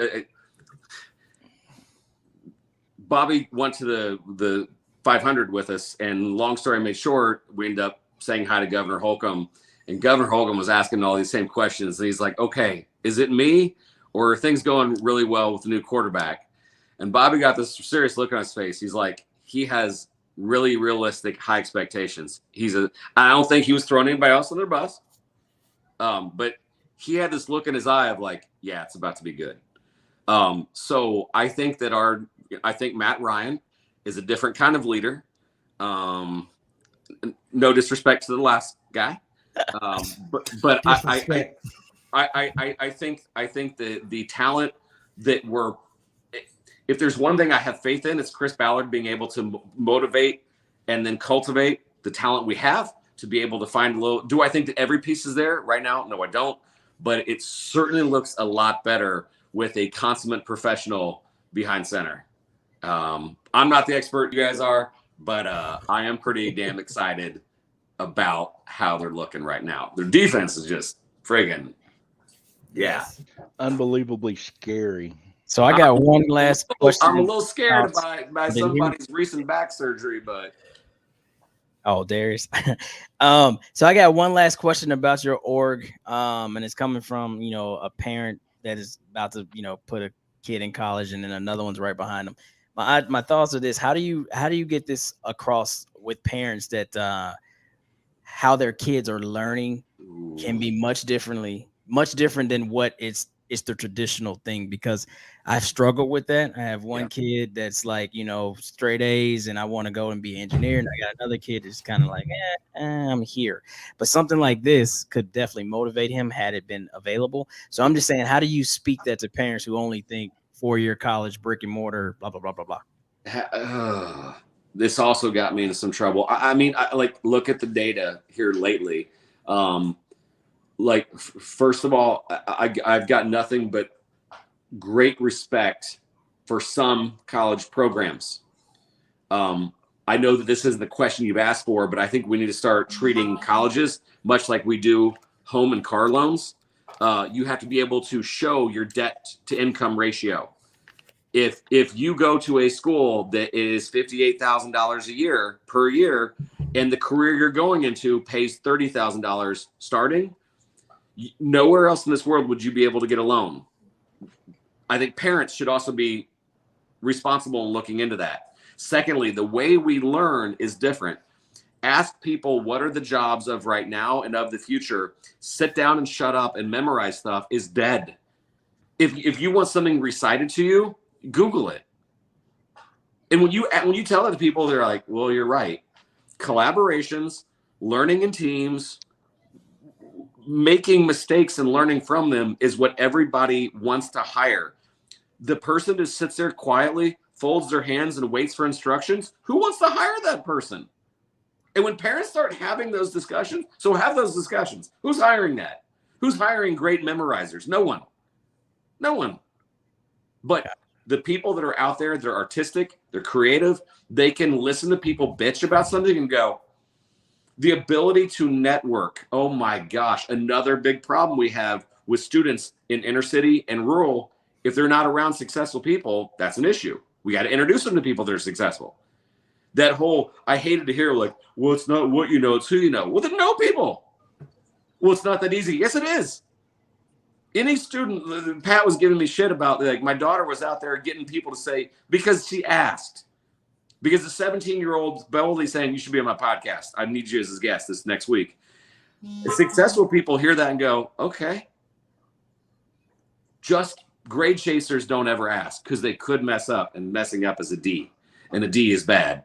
Bobby went to the 500 with us, and long story made short, we ended up saying hi to Governor Holcomb, and Governor Holcomb was asking all these same questions, and he's like, okay, is it me or are things going really well with the new quarterback? And Bobby got this serious look on his face. He's like, he has really realistic high expectations. I don't think he was throwing anybody else on their bus, but he had this look in his eye of like, yeah, it's about to be good. So I think that Matt Ryan is a different kind of leader. No disrespect to the last guy, but I think the talent that if there's one thing I have faith in, it's Chris Ballard being able to motivate and then cultivate the talent we have to be able to find do I think that every piece is there right now? No, I don't. But it certainly looks a lot better with a consummate professional behind center. I'm not the expert you guys are, but I am pretty damn excited about how they're looking right now. Their defense is just friggin' unbelievably scary. So I got one last question. I'm a little scared by somebody's recent back surgery, but Darius. So I got one last question about your org, and it's coming from a parent that is about to put a kid in college, and then another one's right behind them. my thoughts are this: how do you get this across with parents that how their kids are learning can be much different than what it's the traditional thing? Because I've struggled with that. I have one kid that's like, straight A's and I want to go and be an engineer, and I got another kid that's kind of like, I'm here. But something like this could definitely motivate him had it been available. So I'm just saying, how do you speak that to parents who only think 4-year college, brick and mortar, blah blah blah blah blah? This also got me into some trouble. I mean, look at the data here lately. First of all, I've got nothing but great respect for some college programs. I know that this isn't the question you've asked for, but I think we need to start treating colleges much like we do home and car loans. You have to be able to show your debt to income ratio. If you go to a school that is $58,000 a year per year, and the career you're going into pays $30,000 starting, nowhere else in this world would you be able to get a loan. I think parents should also be responsible in looking into that. Secondly, the way we learn is different. Ask people what are the jobs of right now and of the future. Sit down and shut up and memorize stuff is dead. If you want something recited to you, Google it. And when you tell other people, they're like, well, you're right. Collaborations, learning in teams, making mistakes and learning from them is what everybody wants to hire. The person who sits there quietly, folds their hands and waits for instructions, who wants to hire that person? And when parents start having those discussions, so have those discussions. Who's hiring that? Who's hiring great memorizers? No one. No one. But the people that are out there, they're artistic, they're creative, they can listen to people bitch about something and go, the ability to network. Oh my gosh, another big problem we have with students in inner city and rural. If they're not around successful people, that's an issue. We got to introduce them to people that are successful. That whole, I hated to hear like, well, it's not what you know, it's who you know. Well, then know people. Well, it's not that easy. Yes, it is. Any student, Pat was giving me shit about, like, my daughter was out there getting people to say, because she asked. Because the 17-year-old boldly saying, you should be on my podcast. I need you as a guest this next week. The successful people hear that and go, okay. Just grade chasers don't ever ask because they could mess up, and messing up is a D, and a D is bad.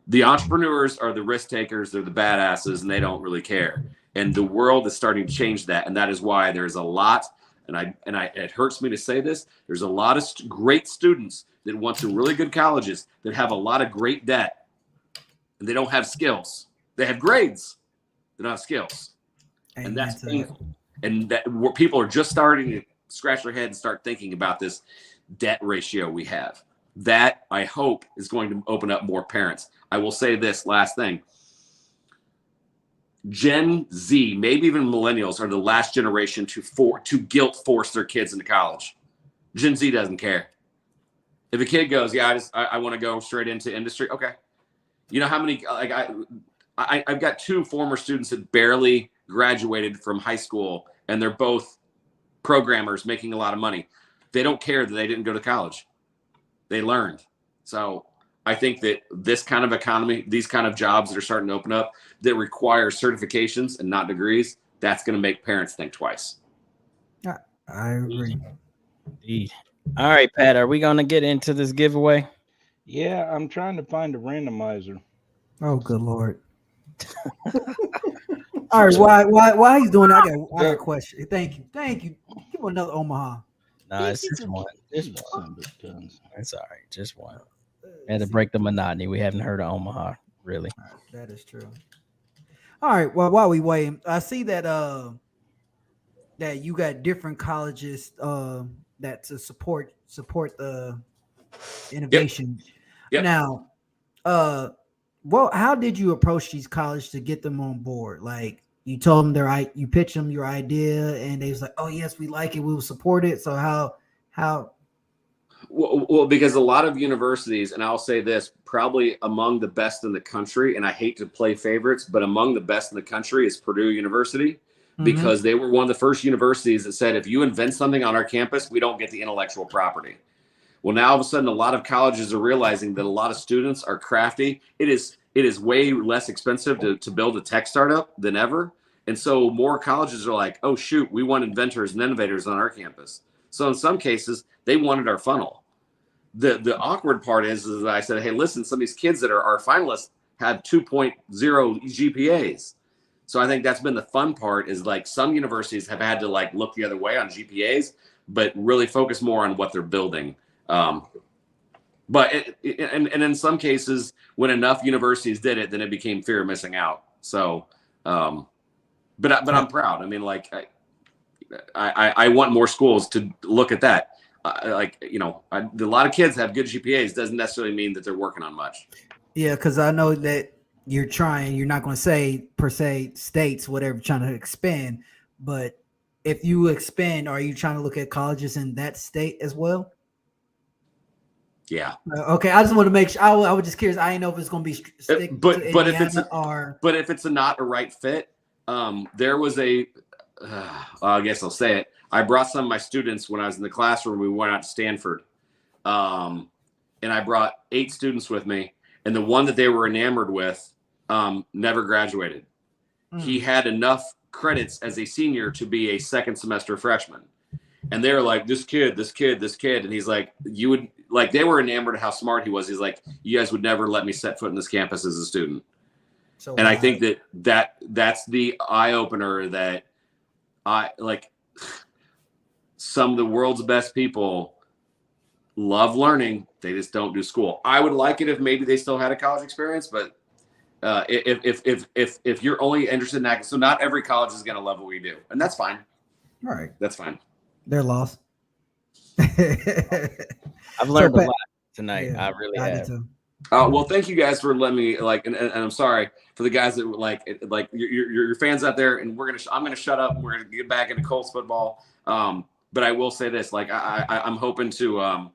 The entrepreneurs are the risk takers. They're the badasses, and they don't really care. And the world is starting to change that. And that is why there's a lot, it hurts me to say this, there's a lot of great students that went to really good colleges that have a lot of great debt, and they don't have skills. They have grades, they don't have skills. And that's painful. And that where people are just starting to scratch their head and start thinking about this debt ratio we have. That, I hope, is going to open up more parents. I will say this last thing. Gen Z, maybe even millennials, are the last generation to guilt force their kids into college. Gen Z doesn't care. If a kid goes, yeah, I want to go straight into industry. Okay. You know how many, like I've got 2 former students that barely graduated from high school, and they're both programmers making a lot of money. They don't care that they didn't go to college. They learned. So I think that this kind of economy, these kind of jobs that are starting to open up that require certifications and not degrees, that's going to make parents think twice. I agree. Indeed. All right, Pat, are we going to get into this giveaway? Yeah, I'm trying to find a randomizer. Oh, good Lord. All right, why he's doing that? I got a question. Thank you. Give him another Omaha. No, it's just one. Just one. It's all right. Just one. And to break the monotony, we haven't heard of Omaha, really. That is true. All right. Well, while we wait, I see that that you got different colleges that to support the innovation. Yep. Now, well, how did you approach these colleges to get them on board? Like, you told them you pitched them your idea, and they was like, "Oh yes, we like it, we will support it." So how? Well, because a lot of universities, and I'll say this, probably among the best in the country, and I hate to play favorites, but among the best in the country is Purdue University, because they were one of the first universities that said, if you invent something on our campus, we don't get the intellectual property. Well, now all of a sudden, a lot of colleges are realizing that a lot of students are crafty. It is way less expensive to build a tech startup than ever. And so more colleges are like, oh, shoot, we want inventors and innovators on our campus. So in some cases, they wanted our funnel. The awkward part is that I said, hey, listen, some of these kids that are our finalists have 2.0 GPAs. So I think that's been the fun part, is like some universities have had to like look the other way on GPAs, but really focus more on what they're building. But in some cases, when enough universities did it, then it became fear of missing out. So, but I'm proud. I mean, like I want more schools to look at that. A lot of kids have good GPAs. Doesn't necessarily mean that they're working on much. Yeah, because I know that you're not going to say per se states, whatever, trying to expand. But if you expand, are you trying to look at colleges in that state as well? Yeah. Okay, I just want to make sure. I was just curious. I didn't know if it's going to be but if it's not a right fit, there was I guess I'll say it. I brought some of my students when I was in the classroom. We went out to Stanford, and I brought 8 students with me, and the one that they were enamored with never graduated. He had enough credits as a senior to be a second semester freshman. And they were like, this kid. And he's like, they were enamored of how smart he was. He's like, you guys would never let me set foot in this campus as a student. So, and I think that's the eye opener that some of the world's best people love learning. They just don't do school. I would like it if maybe they still had a college experience, but if you're only interested in that, so not every college is going to love what we do, and that's fine. All right. That's fine. They're lost. I've learned a lot tonight. Yeah, I really have. Well, thank you guys for letting me and I'm sorry for the guys that like your fans out there, and I'm gonna shut up. We're gonna get back into Colts football. But I will say this, I'm hoping to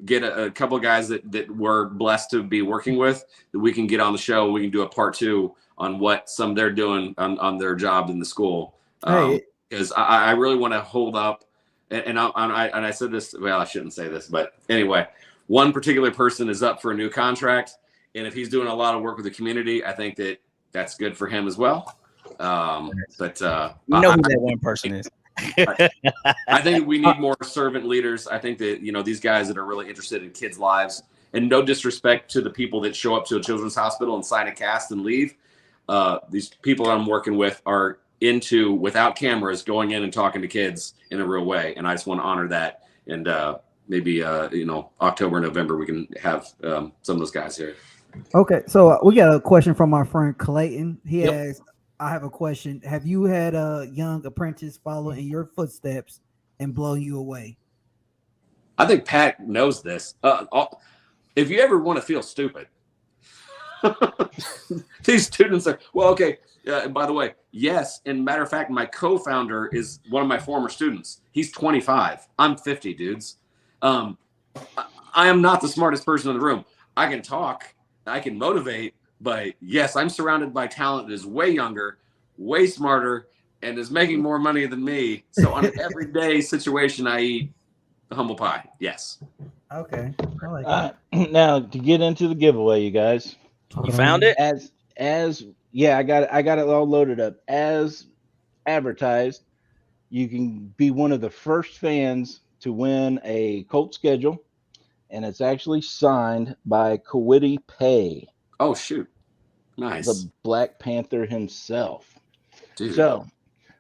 get a couple of guys that we're blessed to be working with, that we can get on the show. We can do a part 2 on what some they're doing on their job in the school. Because I really want to hold up. And I said this, well, I shouldn't say this, but anyway, one particular person is up for a new contract. And if he's doing a lot of work with the community, I think that's good for him as well. But you know who that one person is. I think we need more servant leaders. I think that, these guys that are really interested in kids' lives, and no disrespect to the people that show up to a children's hospital and sign a cast and leave. These people I'm working with are into, without cameras, going in and talking to kids in a real way. And I just want to honor that. And maybe, October, November, we can have some of those guys here. Okay. So we got a question from our friend Clayton. He asked, I have a question. Have you had a young apprentice follow in your footsteps and blow you away? I think Pat knows this. If you ever want to feel stupid, these students are, well, okay. By the way, yes. And matter of fact, my co-founder is one of my former students. He's 25. I'm 50, dudes. I am not the smartest person in the room. I can talk. I can motivate. But yes, I'm surrounded by talent that is way younger, way smarter, and is making more money than me. So on an everyday situation, I eat humble pie. Yes. Okay. I like that. Now to get into the giveaway, you guys. You found it? I got it all loaded up. As advertised, you can be one of the first fans to win a Colt schedule, and it's actually signed by Kwity Paye. Oh, shoot. Nice. The Black Panther himself. Dude. So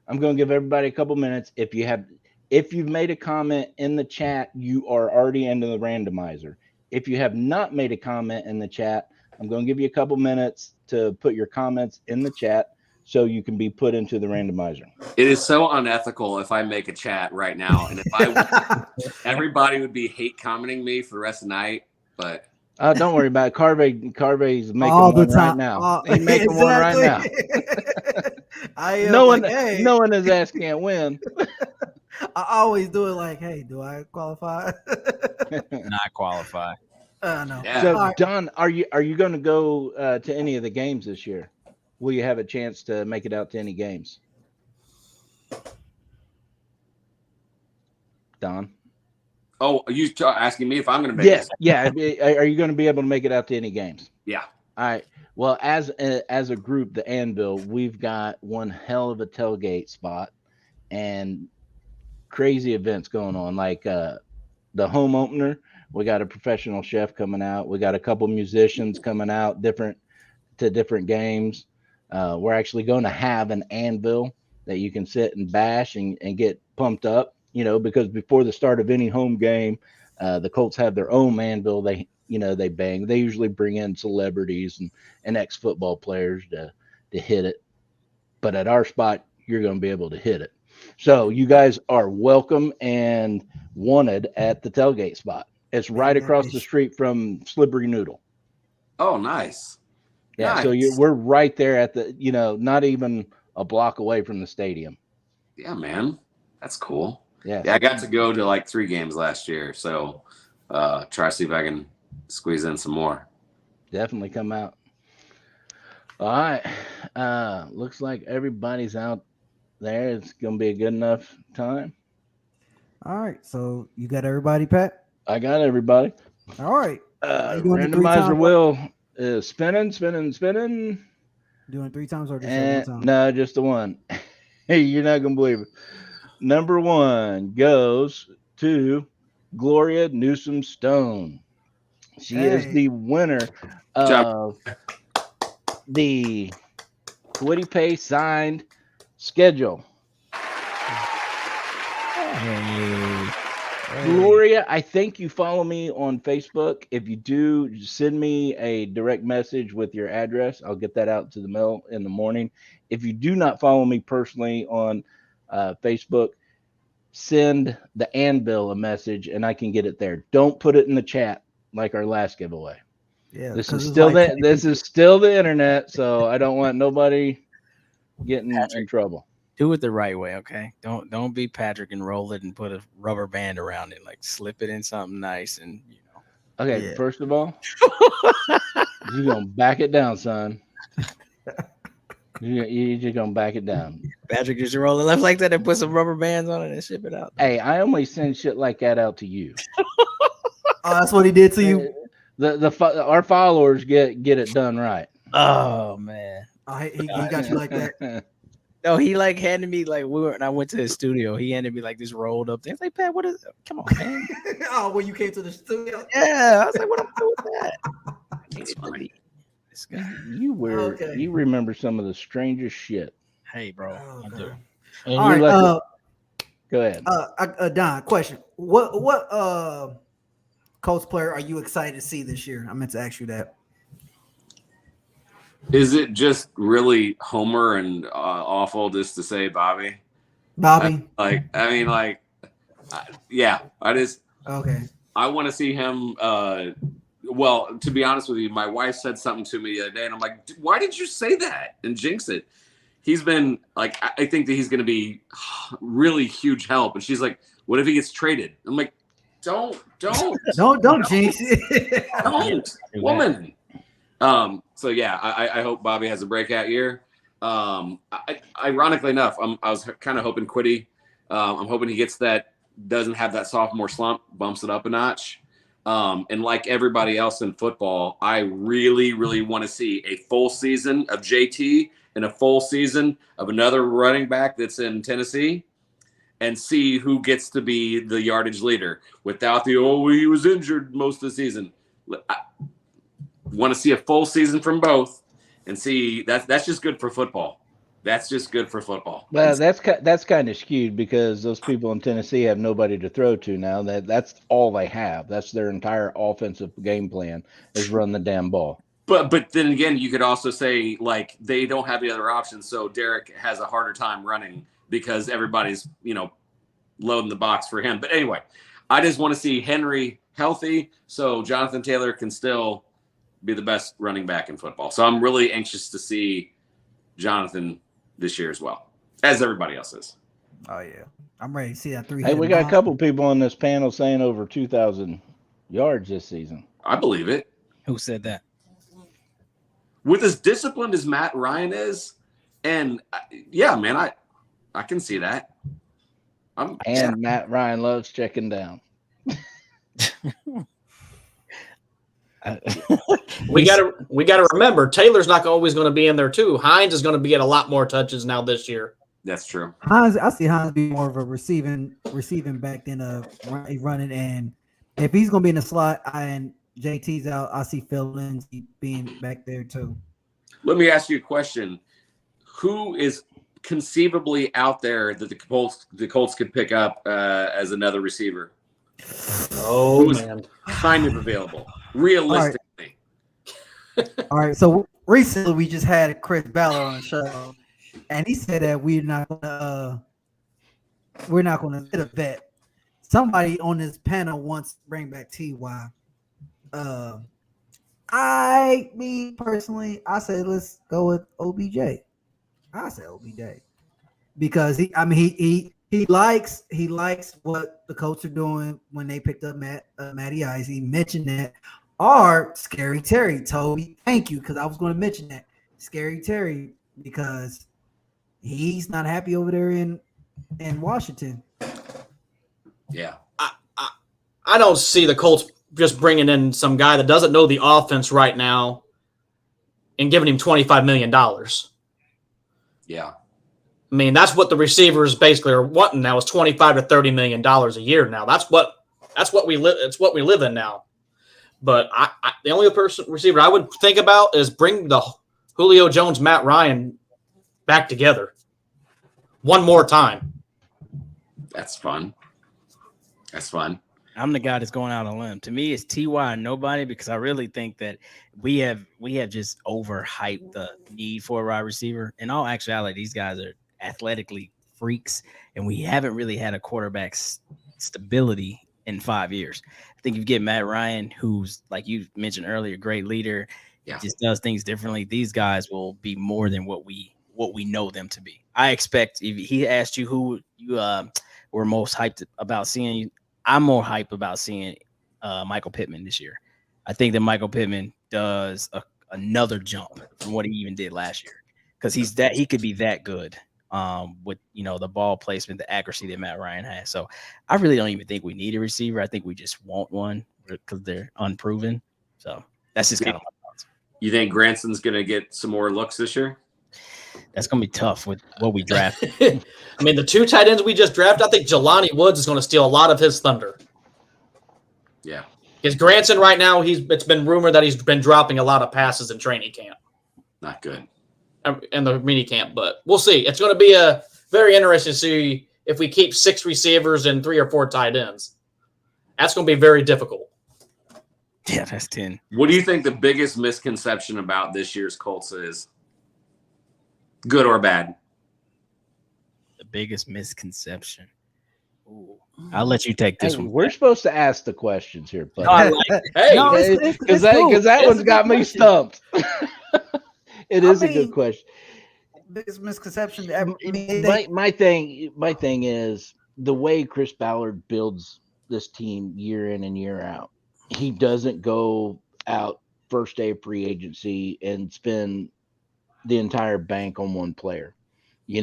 I'm going to give everybody a couple minutes. If you've made a comment in the chat, you are already into the randomizer. If you have not made a comment in the chat, I'm going to give you a couple minutes to put your comments in the chat so you can be put into the randomizer. It is so unethical if I make a chat right now. And if everybody would be hate commenting me for the rest of the night, but... Don't worry about it. Carvey's making all the time right now. He's making one right now. No one is asking at when. I always do it like, hey, do I qualify? Not qualify. No. Yeah. So, Don, are you going to go to any of the games this year? Will you have a chance to make it out to any games? Don? Oh, are you asking me if I'm going to make Yes. it? Yeah. Are you going to be able to make it out to any games? Yeah. All right. Well, as a group, the Anvil, we've got one hell of a tailgate spot and crazy events going on. Like the home opener, we got a professional chef coming out. We got a couple musicians coming out different games. We're actually going to have an anvil that you can sit and bash and get pumped up, because before the start of any home game, the Colts have their own anvil. They bang. They usually bring in celebrities and ex-football players to hit it. But at our spot, you're going to be able to hit it. So you guys are welcome and wanted at the tailgate spot. It's right across the street from Slippery Noodle. Oh, nice. Yeah, nice. so we're right there at the, not even a block away from the stadium. Yeah, man. That's cool. Yeah. Yeah, I got to go to like 3 games last year. So try to see if I can squeeze in some more. Definitely come out. All right. Looks like everybody's out there. It's going to be a good enough time. All right. So you got everybody, Pat? I got everybody. All right. Randomizer wheel is spinning. Doing 3 times or just 1 time? No, just the one. Hey, you're not going to believe it. Number 1 goes to Gloria Newsom Stone. She is the winner of the Kwity Paye signed schedule. Gloria, I think you follow me on Facebook. If you do, send me a direct message with your address. I'll get that out to the mail in the morning. If you do not follow me personally on Facebook, send the Anvil a message and I can get it there. Don't put it in the chat like our last giveaway. Yeah, this is still the internet, so I don't want nobody getting in trouble. Do it the right way, okay? Don't be Patrick and roll it and put a rubber band around it. Like slip it in something nice and Okay, First of all, you're gonna back it down, son. You're just gonna back it down. Patrick just roll it left like that and put some rubber bands on it and ship it out. Hey, I only send shit like that out to you. Oh, that's what he did to you. Our followers get it done right. Oh man, he got you like that. No, he like handed me like and I went to his studio. He handed me like this rolled up thing. It's like, Pat, what is it? Come on, man. Oh, when you came to the studio? Yeah, I was like, what am I doing with that? That's funny. You remember some of the strangest shit. Hey, bro. I do. And all right, go ahead. Don, question. What Colts player are you excited to see this year? I meant to ask you that. Is it just really Homer and awful just to say Bobby? Bobby? Yeah. Okay. I want to see him. Well, to be honest with you, my wife said something to me the other day, and I'm like, why did you say that and jinx it? He's been like, I think that he's going to be really huge help. And she's like, what if he gets traded? I'm like, don't jinx it. Don't, woman. So yeah, I hope Bobby has a breakout year. Ironically enough, I was kind of hoping Kwity. I'm hoping he gets that, doesn't have that sophomore slump, bumps it up a notch. And like everybody else in football, I really, really want to see a full season of JT and a full season of another running back that's in Tennessee, and see who gets to be the yardage leader without he was injured most of the season. I want to see a full season from both and see that's just good for football. That's just good for football. Well, that's kind of skewed because those people in Tennessee have nobody to throw to now. That's all they have. That's their entire offensive game plan is run the damn ball. But then again, you could also say like they don't have the other options, so Derek has a harder time running because everybody's loading the box for him. But anyway, I just want to see Henry healthy so Jonathan Taylor can still be the best running back in football. So I'm really anxious to see Jonathan this year as well, as everybody else is. Oh yeah, I'm ready to see that 3. Hey, we got a couple people on this panel saying over 2,000 yards this season. I believe it. Who said that? With as disciplined as Matt Ryan is, and yeah, man, I can see that. Matt Ryan loves checking down. We gotta remember Taylor's not always going to be in there too. Hines is going to be at a lot more touches now this year. That's true. Hines, I see Hines be more of a receiving back than a running. And if he's going to be in the slot and JT's out, I see Phil Lindsay being back there too. Let me ask you a question. Who is conceivably out there that the Colts could pick up as another receiver? Oh, Who's man. kind of available, realistically? All right. So recently we just had Chris Ballard on the show, and he said that we're not gonna hit a vet. Somebody on this panel wants to bring back TY. Me personally, I say let's go with OBJ. I say OBJ because he likes what the Colts are doing when they picked up Matty Ice. He mentioned that. Or Scary Terry told me thank you because I was going to mention that Scary Terry because he's not happy over there in Washington. Yeah, I don't see the Colts just bringing in some guy that doesn't know the offense right now and giving him $25 million. Yeah. I mean, that's what the receivers basically are wanting now is $25 to $30 million a year now. That's what we live. It's what we live in now. But the only receiver I would think about is bring the Julio Jones, Matt Ryan back together one more time. That's fun. I'm the guy that's going out on a limb. To me, it's TY and nobody because I really think that we have just overhyped the need for a wide receiver. In all actuality, these guys are athletically freaks, and we haven't really had a quarterback stability in 5 years. I think if you get Matt Ryan, who's like you mentioned earlier, great leader, just does things differently. These guys will be more than what we know them to be. I expect if he asked you who you were most hyped about seeing, I'm more hyped about seeing Michael Pittman this year. I think that Michael Pittman does another jump from what he even did last year because he could be that good. With the ball placement, the accuracy that Matt Ryan has. So I really don't even think we need a receiver. I think we just want one because they're unproven. So that's just kind of my thoughts. You think Granson's going to get some more looks this year? That's going to be tough with what we drafted. I mean, the two tight ends we just drafted, I think Jelani Woods is going to steal a lot of his thunder. Yeah. Because Granson right now, it's been rumored that he's been dropping a lot of passes in training camp. Not good. In the mini camp, but we'll see. It's going to be a very interesting to see if we keep 6 receivers and 3 or 4 tight ends. That's going to be very difficult. Yeah, that's 10. What do you think the biggest misconception about this year's Colts is? Good or bad? The biggest misconception. Ooh. I'll let you take this one. We're supposed to ask the questions here, but Because that one's got me stumped. It is a good question. Biggest misconception. My thing is the way Chris Ballard builds this team year in and year out. He doesn't go out first day of free agency and spend the entire bank on one player. He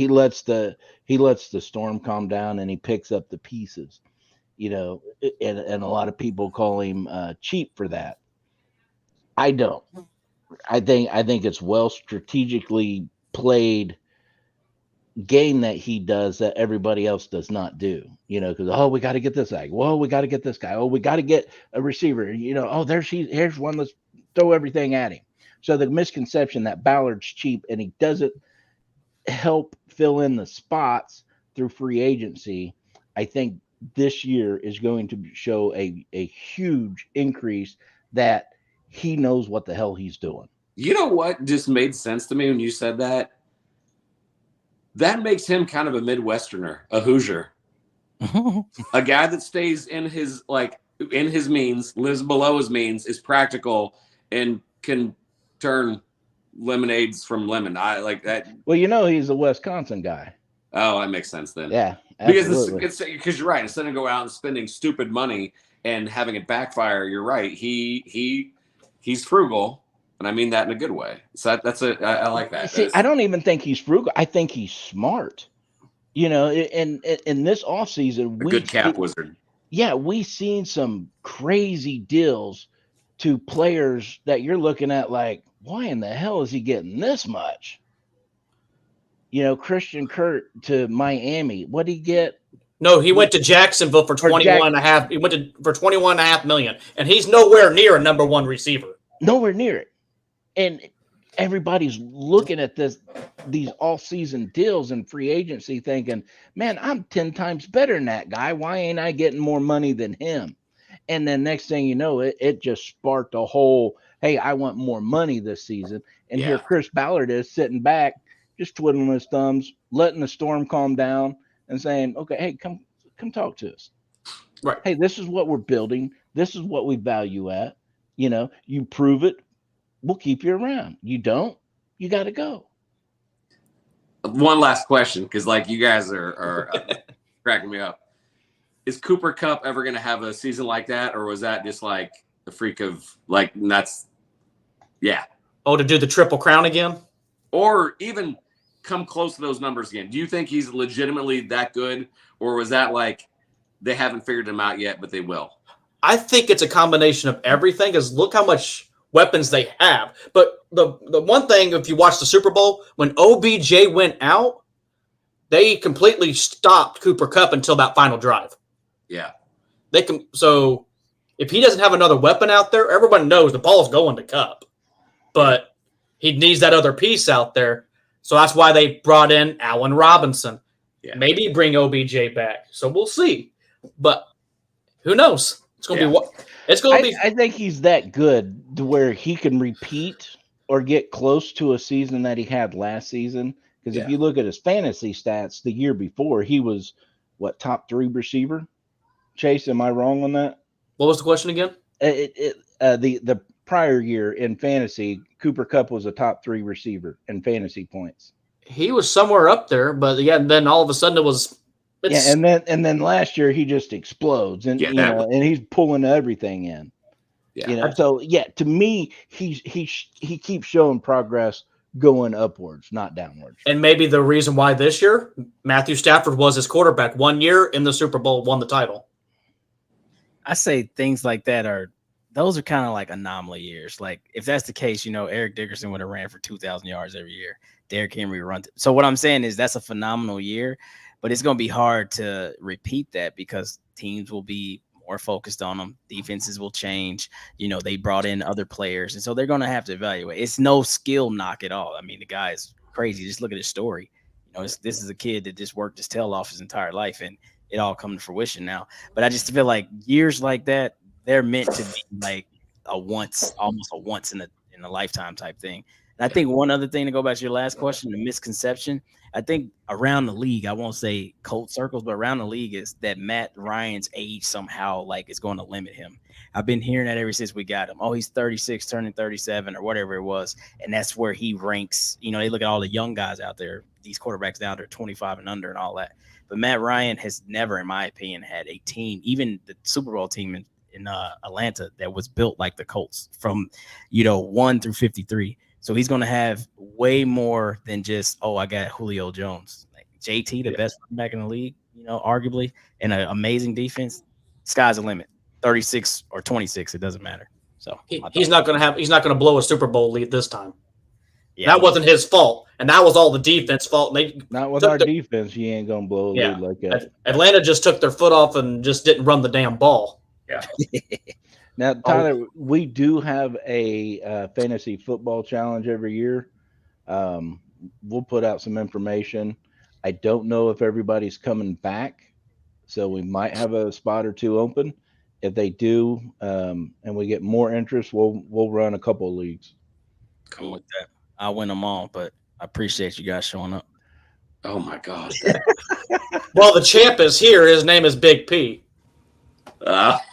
lets the storm calm down and he picks up the pieces. And a lot of people call him cheap for that. I don't. I think it's well strategically played game that he does that everybody else does not do. Because we got to get this guy. Well, we got to get this guy. Oh, we got to get a receiver. Here's one. Let's throw everything at him. So the misconception that Ballard's cheap and he doesn't help fill in the spots through free agency, I think this year is going to show a huge increase that he knows what the hell he's doing. You know what just made sense to me when you said that? That makes him kind of a Midwesterner, a Hoosier. A guy that stays in his means, lives below his means, is practical, and can turn lemonades from lemon. I like that. Well, he's a Wisconsin guy. Oh, that makes sense then. Yeah, absolutely. Because you're right. Instead of going out and spending stupid money and having it backfire, you're right. He's frugal, and I mean that in a good way. So I like that. See, I don't even think he's frugal. I think he's smart. In this offseason, a good cap wizard. Yeah, we seen some crazy deals to players that you're looking at like, why in the hell is he getting this much? You know, Christian Kirk to Miami. What did he get? No, he went to Jacksonville for 21.5. He went for 21.5 million, and he's nowhere near a number one receiver. Nowhere near it. And everybody's looking at these all-season deals in free agency thinking, man, I'm 10 times better than that guy. Why ain't I getting more money than him? And then next thing you know, it just sparked a whole, hey, I want more money this season. And here Chris Ballard is sitting back, just twiddling his thumbs, letting the storm calm down and saying, okay, hey, come talk to us. Right. Hey, this is what we're building. This is what we value at. You know, you prove it, we'll keep you around. You don't, you got to go. One last question, because like you guys are cracking me up. Is Cooper Kupp ever going to have a season like that, or was that just like a freak of like nuts? Yeah. Oh, to do the Triple Crown again? Or even come close to those numbers again. Do you think he's legitimately that good, or was that like they haven't figured him out yet, but they will? I think it's a combination of everything, because look how much weapons they have. But the one thing, if you watch the Super Bowl, when OBJ went out, they completely stopped Cooper Kupp until that final drive. Yeah. So if he doesn't have another weapon out there, everyone knows the ball's going to Kupp. But he needs that other piece out there. So that's why they brought in Allen Robinson. Yeah. Maybe bring OBJ back. So we'll see. But who knows? It's going to be what it's going to be. I think he's that good to where he can repeat or get close to a season that he had last season. Because if you look at his fantasy stats the year before, he was top 3 receiver. Chase, am I wrong on that? What was the question again? The prior year in fantasy, Cooper Kupp was a top 3 receiver in fantasy points. He was somewhere up there, but then all of a sudden it was. And then last year he just explodes, and and he's pulling everything in. Yeah. So to me, he keeps showing progress going upwards, not downwards. And maybe the reason why this year Matthew Stafford was his quarterback 1 year in the Super Bowl, won the title. I say things like that are kind of like anomaly years. Like if that's the case, Eric Dickerson would have ran for 2,000 yards every year. Derrick Henry run. So what I'm saying is that's a phenomenal year, but it's going to be hard to repeat that because teams will be more focused on them. Defenses will change. They brought in other players, and so they're going to have to evaluate. It's no skill knock at all. I mean, the guy is crazy. Just look at his story. This is a kid that just worked his tail off his entire life, and it all come to fruition now. But I just feel like years like that, they're meant to be like almost a once in a lifetime type thing. And I think one other thing to go back to your last question, the misconception, I think around the league, I won't say Colt circles, but around the league is that Matt Ryan's age somehow is going to limit him. I've been hearing that ever since we got him. Oh, he's 36, turning 37 or whatever it was. And that's where he ranks. They look at all the young guys out there, these quarterbacks down there, 25 and under and all that. But Matt Ryan has never, in my opinion, had a team, even the Super Bowl team in Atlanta, that was built like the Colts from, 1 through 53. So he's going to have way more than just, I got Julio Jones. Like JT, the best running back in the league, arguably, and an amazing defense. Sky's the limit. 36 or 26, it doesn't matter. So he's not going to blow a Super Bowl lead this time. Yeah, that wasn't his fault, and that was all the defense fault. Not with our defense, he ain't going to blow a lead like that. Atlanta just took their foot off and just didn't run the damn ball. Yeah. Now, Tyler, we do have a fantasy football challenge every year. We'll put out some information. I don't know if everybody's coming back, so we might have a spot or two open. If they do, and we get more interest, we'll run a couple of leagues. Cool with that. I'll win them all, but I appreciate you guys showing up. Oh my God. Well, the champ is here. His name is Big P.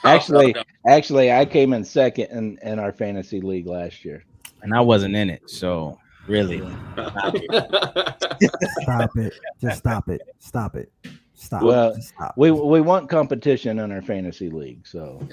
Actually, I came in second in our fantasy league last year, and I wasn't in it. So really, stop it! Just stop it! Stop it! Stop! Well, stop. We want competition in our fantasy league. So,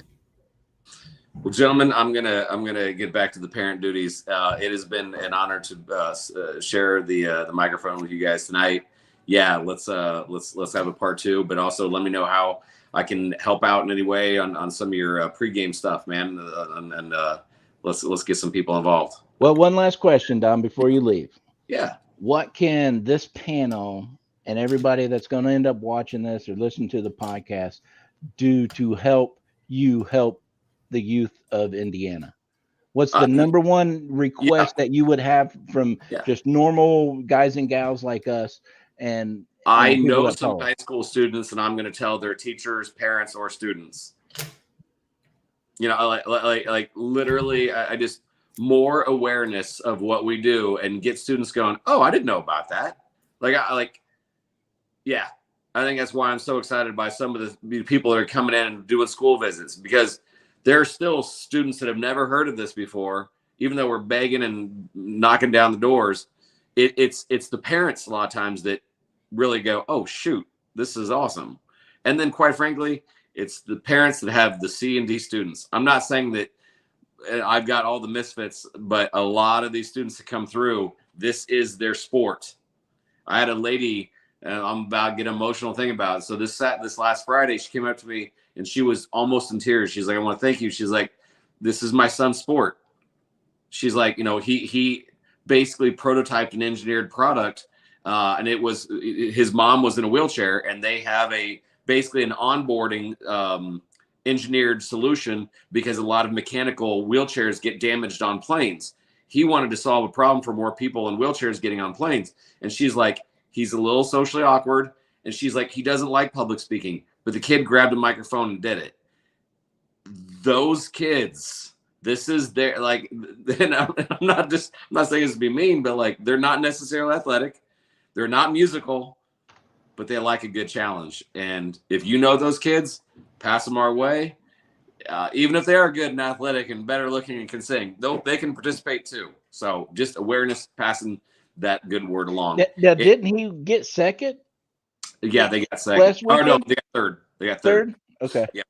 well, gentlemen, I'm gonna get back to the parent duties. It has been an honor to share the microphone with you guys tonight. yeah, let's have a part 2. But also let me know how I can help out in any way on some of your pregame stuff, man. And let's get some people involved. Well, one last question, Don, before you leave. Yeah. What can this panel and everybody that's going to end up watching this or listen to the podcast do to help you help the youth of Indiana? What's the number one request that you would have from just normal guys and gals like us? And I know some high school students, and I'm going to tell their teachers, parents, or students. You know, like literally, I just more awareness of what we do and get students going, oh, I didn't know about that. Yeah, I think that's why I'm so excited by some of the people that are coming in and doing school visits, because there are still students that have never heard of this before, even though we're begging and knocking down the doors. It's the parents a lot of times that really go, oh, shoot, this is awesome. And then quite frankly, it's the parents that have the C and D students. I'm not saying that I've got all the misfits, but a lot of these students that come through, this is their sport. I had a lady, and I'm about to get an emotional thing about it. So this last Friday, she came up to me and she was almost in tears. She's like, I want to thank you. She's like, this is my son's sport. She's like, you know, he basically prototyped an engineered product, and it was his mom was in a wheelchair, and they have basically an onboarding engineered solution because a lot of mechanical wheelchairs get damaged on planes. He wanted to solve a problem for more people in wheelchairs getting on planes. And she's like, he's a little socially awkward. And she's like, he doesn't like public speaking, but the kid grabbed a microphone and did it. Those kids, this is their, like, and I'm not saying this to be mean, but like, they're not necessarily athletic. They're not musical, but they like a good challenge. And if you know those kids, pass them our way. Even if they are good and athletic and better looking and can sing, they can participate too. So just awareness, passing that good word along. Didn't he get second? Yeah, they got second. Or no, they got third. They got third. Okay. Yeah.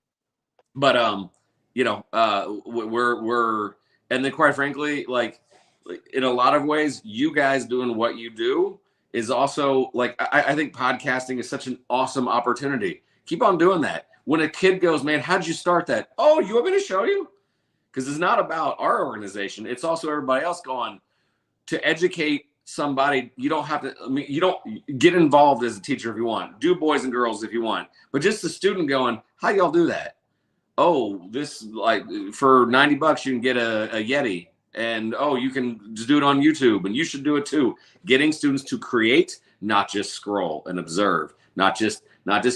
But you know, we're and then quite frankly, like in a lot of ways, you guys doing what you do is also like I think podcasting is such an awesome opportunity. Keep on doing that. When a kid goes, man, how did you start that? Oh, you want me to show you? Because it's not about our organization. It's also everybody else going to educate somebody. You don't have to, I mean, you don't get involved as a teacher if you want. Do boys and girls if you want. But just the student going, how y'all do that? Oh, this, like, for $90 you can get a Yeti. And, oh, you can just do it on YouTube. And you should do it too. Getting students to create, not just scroll and observe. Not just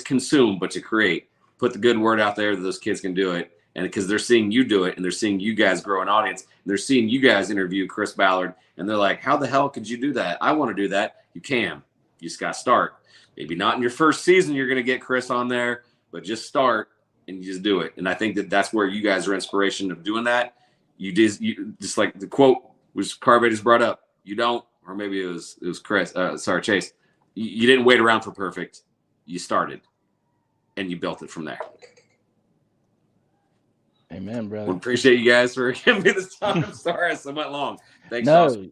consume, but to create. Put the good word out there that those kids can do it. And because they're seeing you do it, and they're seeing you guys grow an audience, and they're seeing you guys interview Chris Ballard, and they're like, how the hell could you do that? I want to do that. You can. You just got to start. Maybe not in your first season you're going to get Chris on there, but just start and you just do it. And I think that that's where you guys are inspiration of doing that. You just like the quote which Carvey just brought up. You don't, or maybe it was Chris. Chase. You didn't wait around for perfect. You started. And you built it from there. Amen, brother. Well, appreciate you guys for giving me this time. I'm sorry I went long. Thanks.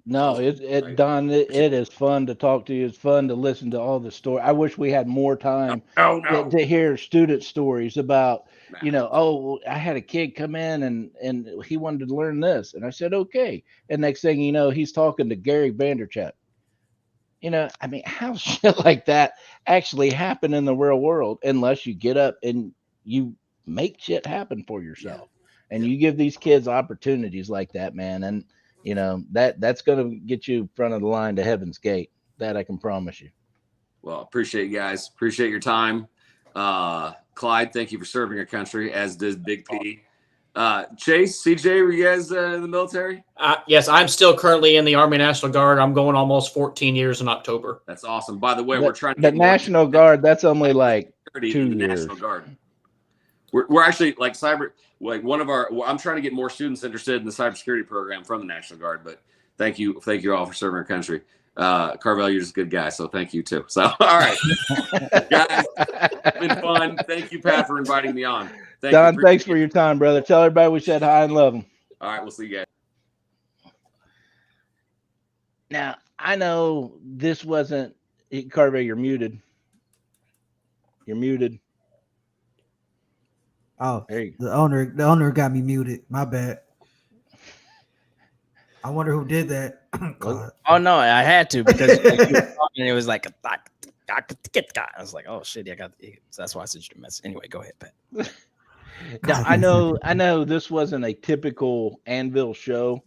No, Don, it is fun to talk to you. It's fun to listen to all the story. I wish we had more time to hear student stories about, you know, oh, I had a kid come in and he wanted to learn this. And I said, okay. And next thing you know, he's talking to Gary Vanderchuck. You know, I mean, how shit like that actually happen in the real world unless you get up and you make shit happen for yourself and you give these kids opportunities like that, man. And, you know, that's going to get you in front of the line to Heaven's Gate. That I can promise you. Well, appreciate you guys. Appreciate your time. Clyde, thank you for serving your country, as does Big P. Chase, CJ, were you guys in the military? Yes, I'm still currently in the Army National Guard. I'm going almost 14 years in October. That's awesome. By the way, we're trying to get the National Guard. That's only like 2 years. National Guard. We're actually like I'm trying to get more students interested in the cybersecurity program from the National Guard. But thank you all for serving our country. Carvel, you're just a good guy, so thank you too. So all right, guys, it's been fun. Thank you, Pat, for inviting me on. Don, thanks for your time, brother. Tell everybody we said hi and love them. All right, we'll see you guys. Now, I know this wasn't Carvey, you're muted. You're muted. Oh, There you the owner got me muted. My bad. I wonder who did that. God. Oh no, I had to because like, you were talking and it was like I was like, oh shit, I got. So that's why I sent you the message. Anyway, go ahead, Pat. Now, I know this wasn't a typical Anvil show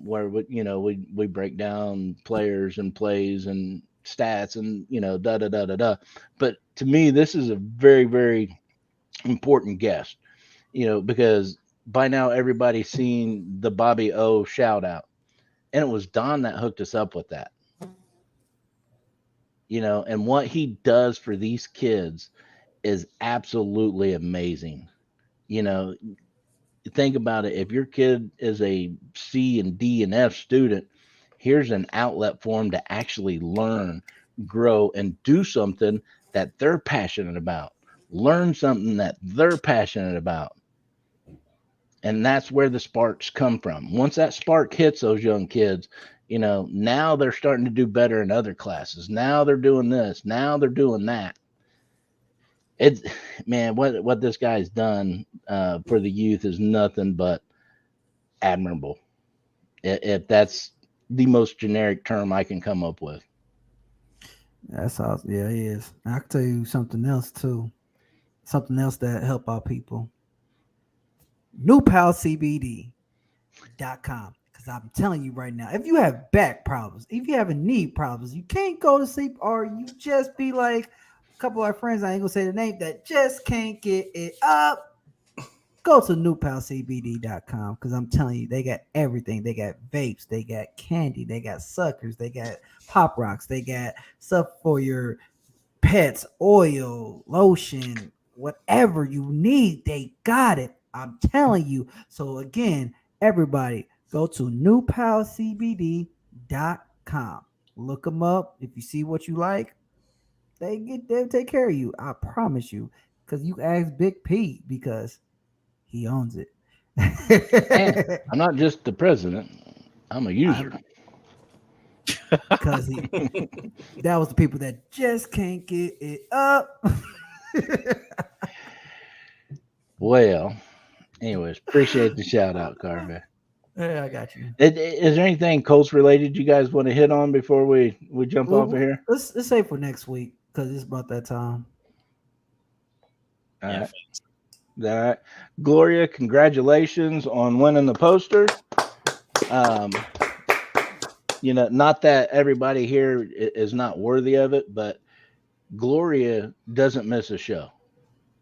where we break down players and plays and stats and da da da da da. But to me, this is a very, very important guest, because by now everybody's seen the Bobby O shout out, and it was Don that hooked us up with that. And what he does for these kids is absolutely amazing. Think about it. If your kid is a C and D and F student, here's an outlet for them to actually learn, grow, and do something that they're passionate about. Learn something that they're passionate about. And that's where the sparks come from. Once that spark hits those young kids, now they're starting to do better in other classes. Now they're doing this. Now they're doing that. It's, man, what this guy's done for the youth is nothing but admirable. If that's the most generic term I can come up with. That's awesome. Yeah, he is. I can tell you something else too. Something else that help our people. NewPalCBD.com. Because I'm telling you right now, if you have back problems, if you have knee problems, you can't go to sleep, or you just be like a couple of our friends, I ain't gonna say the name, that just can't get it up, go to NewPalCBD.com, because I'm telling you, they got everything. They got vapes, they got candy, they got suckers, they got pop rocks, they got stuff for your pets, oil, lotion, whatever you need, they got it. I'm telling you. So again, everybody, go to NewPalCBD.com. Look them up. If you see what you like, they'll take care of you. I promise you. Because you ask Big P, because he owns it. And I'm not just the president. I'm a user. Because that was the people that just can't get it up. Well, anyways, appreciate the shout out, Carver. Yeah, I got you. Is there anything Colts related you guys want to hit on before we jump off of here? Let's say for next week, because it's about that time. All right. All right. Gloria, congratulations on winning the poster. Not that everybody here is not worthy of it, but Gloria doesn't miss a show.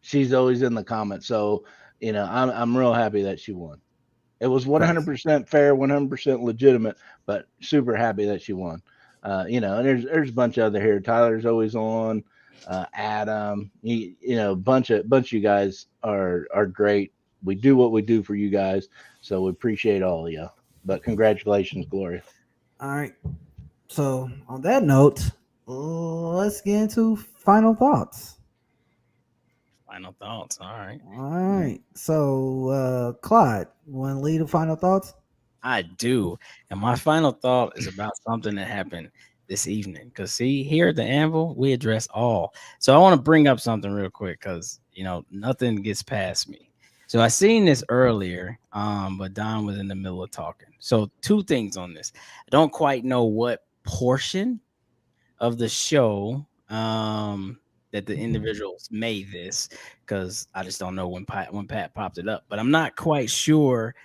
She's always in the comments. So, I'm real happy that she won. It was 100% fair, 100% legitimate, but super happy that she won. And there's a bunch of other here. Tyler's always on. Adam, bunch of you guys are great. We do what we do for you guys, so we appreciate all of you. But congratulations, Gloria. All right. So on that note, let's get into final thoughts. Final thoughts. All right. All right. So Clyde, want to lead the final thoughts? I do. And my final thought is about something that happened this evening. Because see, here at the Anvil, we address all. So I want to bring up something real quick because nothing gets past me. So I seen this earlier, but Don was in the middle of talking. So two things on this. I don't quite know what portion of the show that the individuals made this, because I just don't know when Pat popped it up. But I'm not quite sure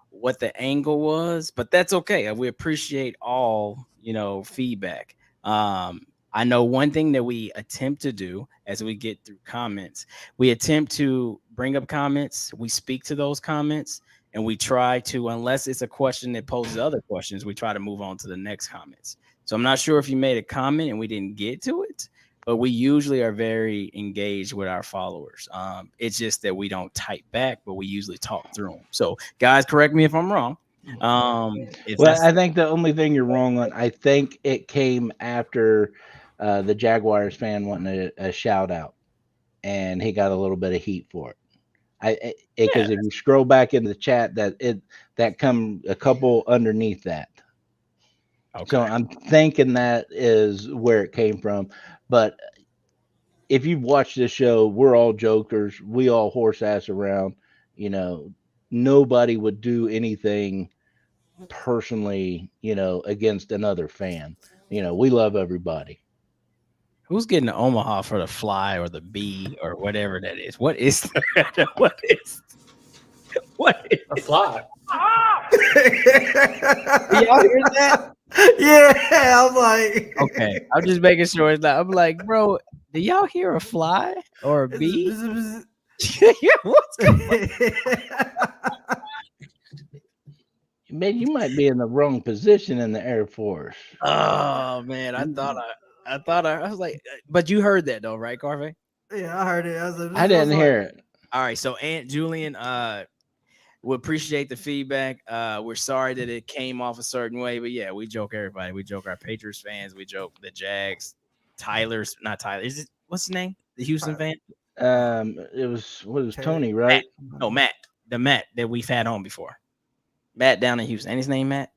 what the angle was, but that's okay. We appreciate all feedback. I know one thing that we attempt to do as we get through comments, we attempt to bring up comments, we speak to those comments, and we try to, unless it's a question that poses other questions, we try to move on to the next comments. So I'm not sure if you made a comment and we didn't get to it, but we usually are very engaged with our followers. It's just that we don't type back, but we usually talk through them. So guys, correct me if I'm wrong. I think the only thing you're wrong on, I think it came after the Jaguars fan wanting a shout out, and he got a little bit of heat for it. Because if you scroll back in the chat, that come a couple underneath that. Okay. So I'm thinking that is where it came from. But if you've watched this show, we're all jokers. We all horse ass around. You know, nobody would do anything personally, against another fan. We love everybody. Who's getting the Omaha for the fly or the bee or whatever that is? What is that? What is A fly. y'all hear that? Yeah, I'm like, Okay, I'm just making sure it's not. I'm like, bro, do y'all hear a fly or a bee? Yeah, what's going Man, you might be in the wrong position in the Air Force. Oh man, I was like, but you heard that though, right, Carvey? Yeah, I heard it. I didn't hear it. All right, so Aunt Julian, we appreciate the feedback. We're sorry that it came off a certain way, but yeah, we joke everybody. We joke our Patriots fans. We joke the Jags. Not Tyler. Is it what's his name? The Houston fan? It was Tony, right? Matt. No, Matt. The Matt that we've had on before. Matt down in Houston. And his name Matt?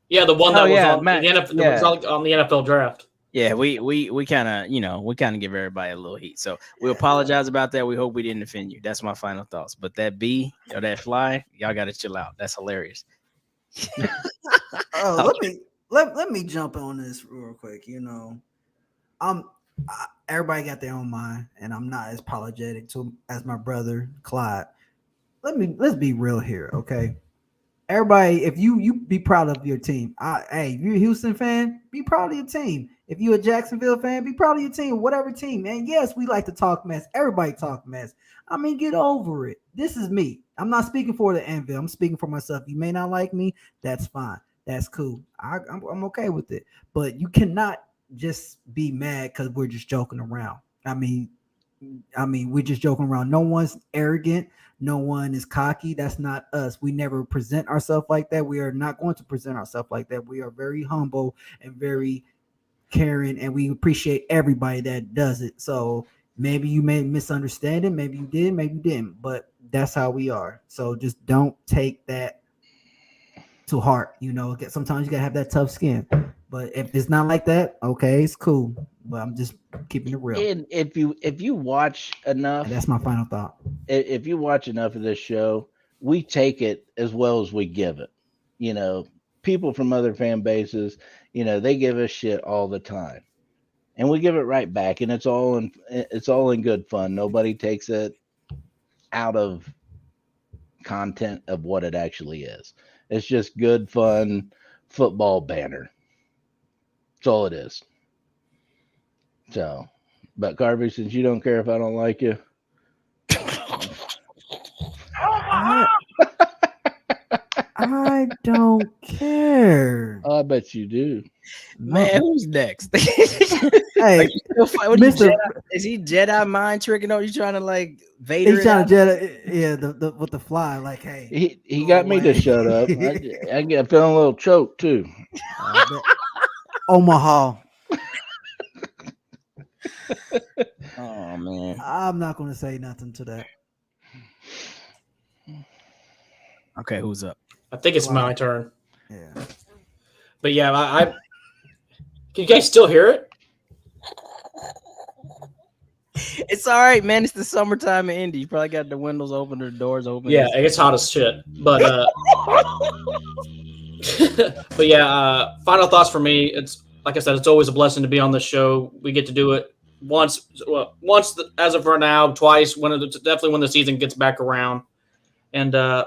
Yeah, the one that was on Matt, the NFL, that was on the NFL draft. Yeah, we kind of give everybody a little heat. So we apologize about that. We hope we didn't offend you. That's my final thoughts. But that bee or that fly, y'all got to chill out. That's hilarious. Let me jump on this real quick. Everybody got their own mind, and I'm not as apologetic as my brother Clyde. Let's be real here, okay? Everybody, if you be proud of your team. Hey, if you're a Houston fan, be proud of your team. If you're a Jacksonville fan, be proud of your team, whatever team. And yes, we like to talk mess. Everybody talk mess. I mean, get over it. This is me. I'm not speaking for the Anvil. I'm speaking for myself. You may not like me. That's fine. That's cool. I'm okay with it. But you cannot just be mad because we're just joking around. I mean, we're just joking around. No one's arrogant. No one is cocky. That's not us. We never present ourselves like that. We are not going to present ourselves like that. We are very humble and very caring, and we appreciate everybody that does it. So maybe you may misunderstand it. Maybe you did. Maybe you didn't. But that's how we are. So just don't take that to heart. Sometimes you gotta have that tough skin. But if it's not like that, okay, it's cool. But I'm just keeping it real. And if you watch enough, And that's my final thought. If you watch enough of this show, we take it as well as we give it. People from other fan bases, they give us shit all the time, and we give it right back, and it's all in good fun. Nobody takes it out of content of what it actually is. It's just good fun football banner. That's all it is. So, but Carvey, since you don't care if I don't like you, I don't care. I bet you do. Man, who's next? Hey, Mr. Is he Jedi mind tricking on you, trying to like Vader? He's trying to Jedi, yeah, the with the fly. Like, hey, he got me to shut up. I get feeling a little choked too. Omaha. Oh man, I'm not going to say nothing to that. Okay, who's up? I think it's my turn. Yeah. But yeah, I can you guys still hear it? It's all right, man. It's the summertime in Indy. You probably got the windows open or the doors open. Yeah, it gets hot as shit. But but yeah, final thoughts for me. It's like I said, it's always a blessing to be on the show. We get to do it once as of for now, twice definitely when the season gets back around. And I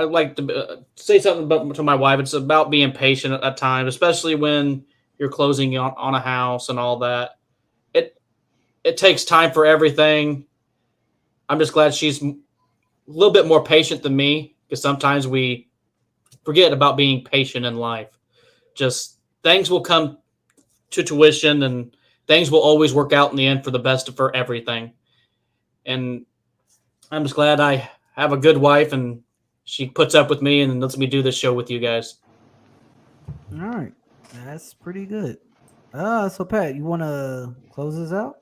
like to say something to my wife. It's about being patient at times, especially when you're closing on a house and all that. It takes time for everything. I'm just glad she's a little bit more patient than me, because sometimes we forget about being patient in life. Just things will come to tuition, and things will always work out in the end for the best for everything. And I'm just glad I have a good wife, and she puts up with me and lets me do this show with you guys. All right. That's pretty good. So Pat, you want to close this out?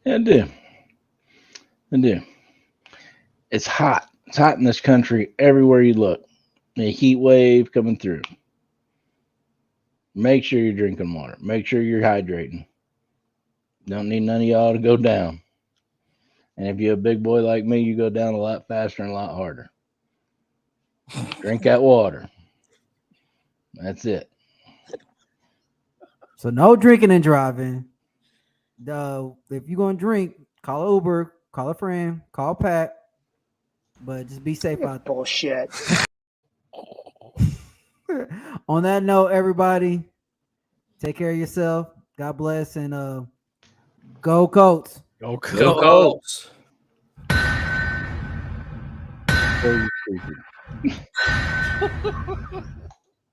Yeah, I do. It's hot. It's hot in this country everywhere you look. a heat wave coming through. Make sure you're drinking water. Make sure you're hydrating. Don't need none of y'all to go down. And if you're a big boy like me, you go down a lot faster and a lot harder. Drink that water. That's it. So no drinking and driving. If you're gonna drink, call an Uber, call a friend, call Pat, but just be safe out there. Bullshit. On that note, everybody, take care of yourself. God bless, and go Colts. Go Colts. So stupid.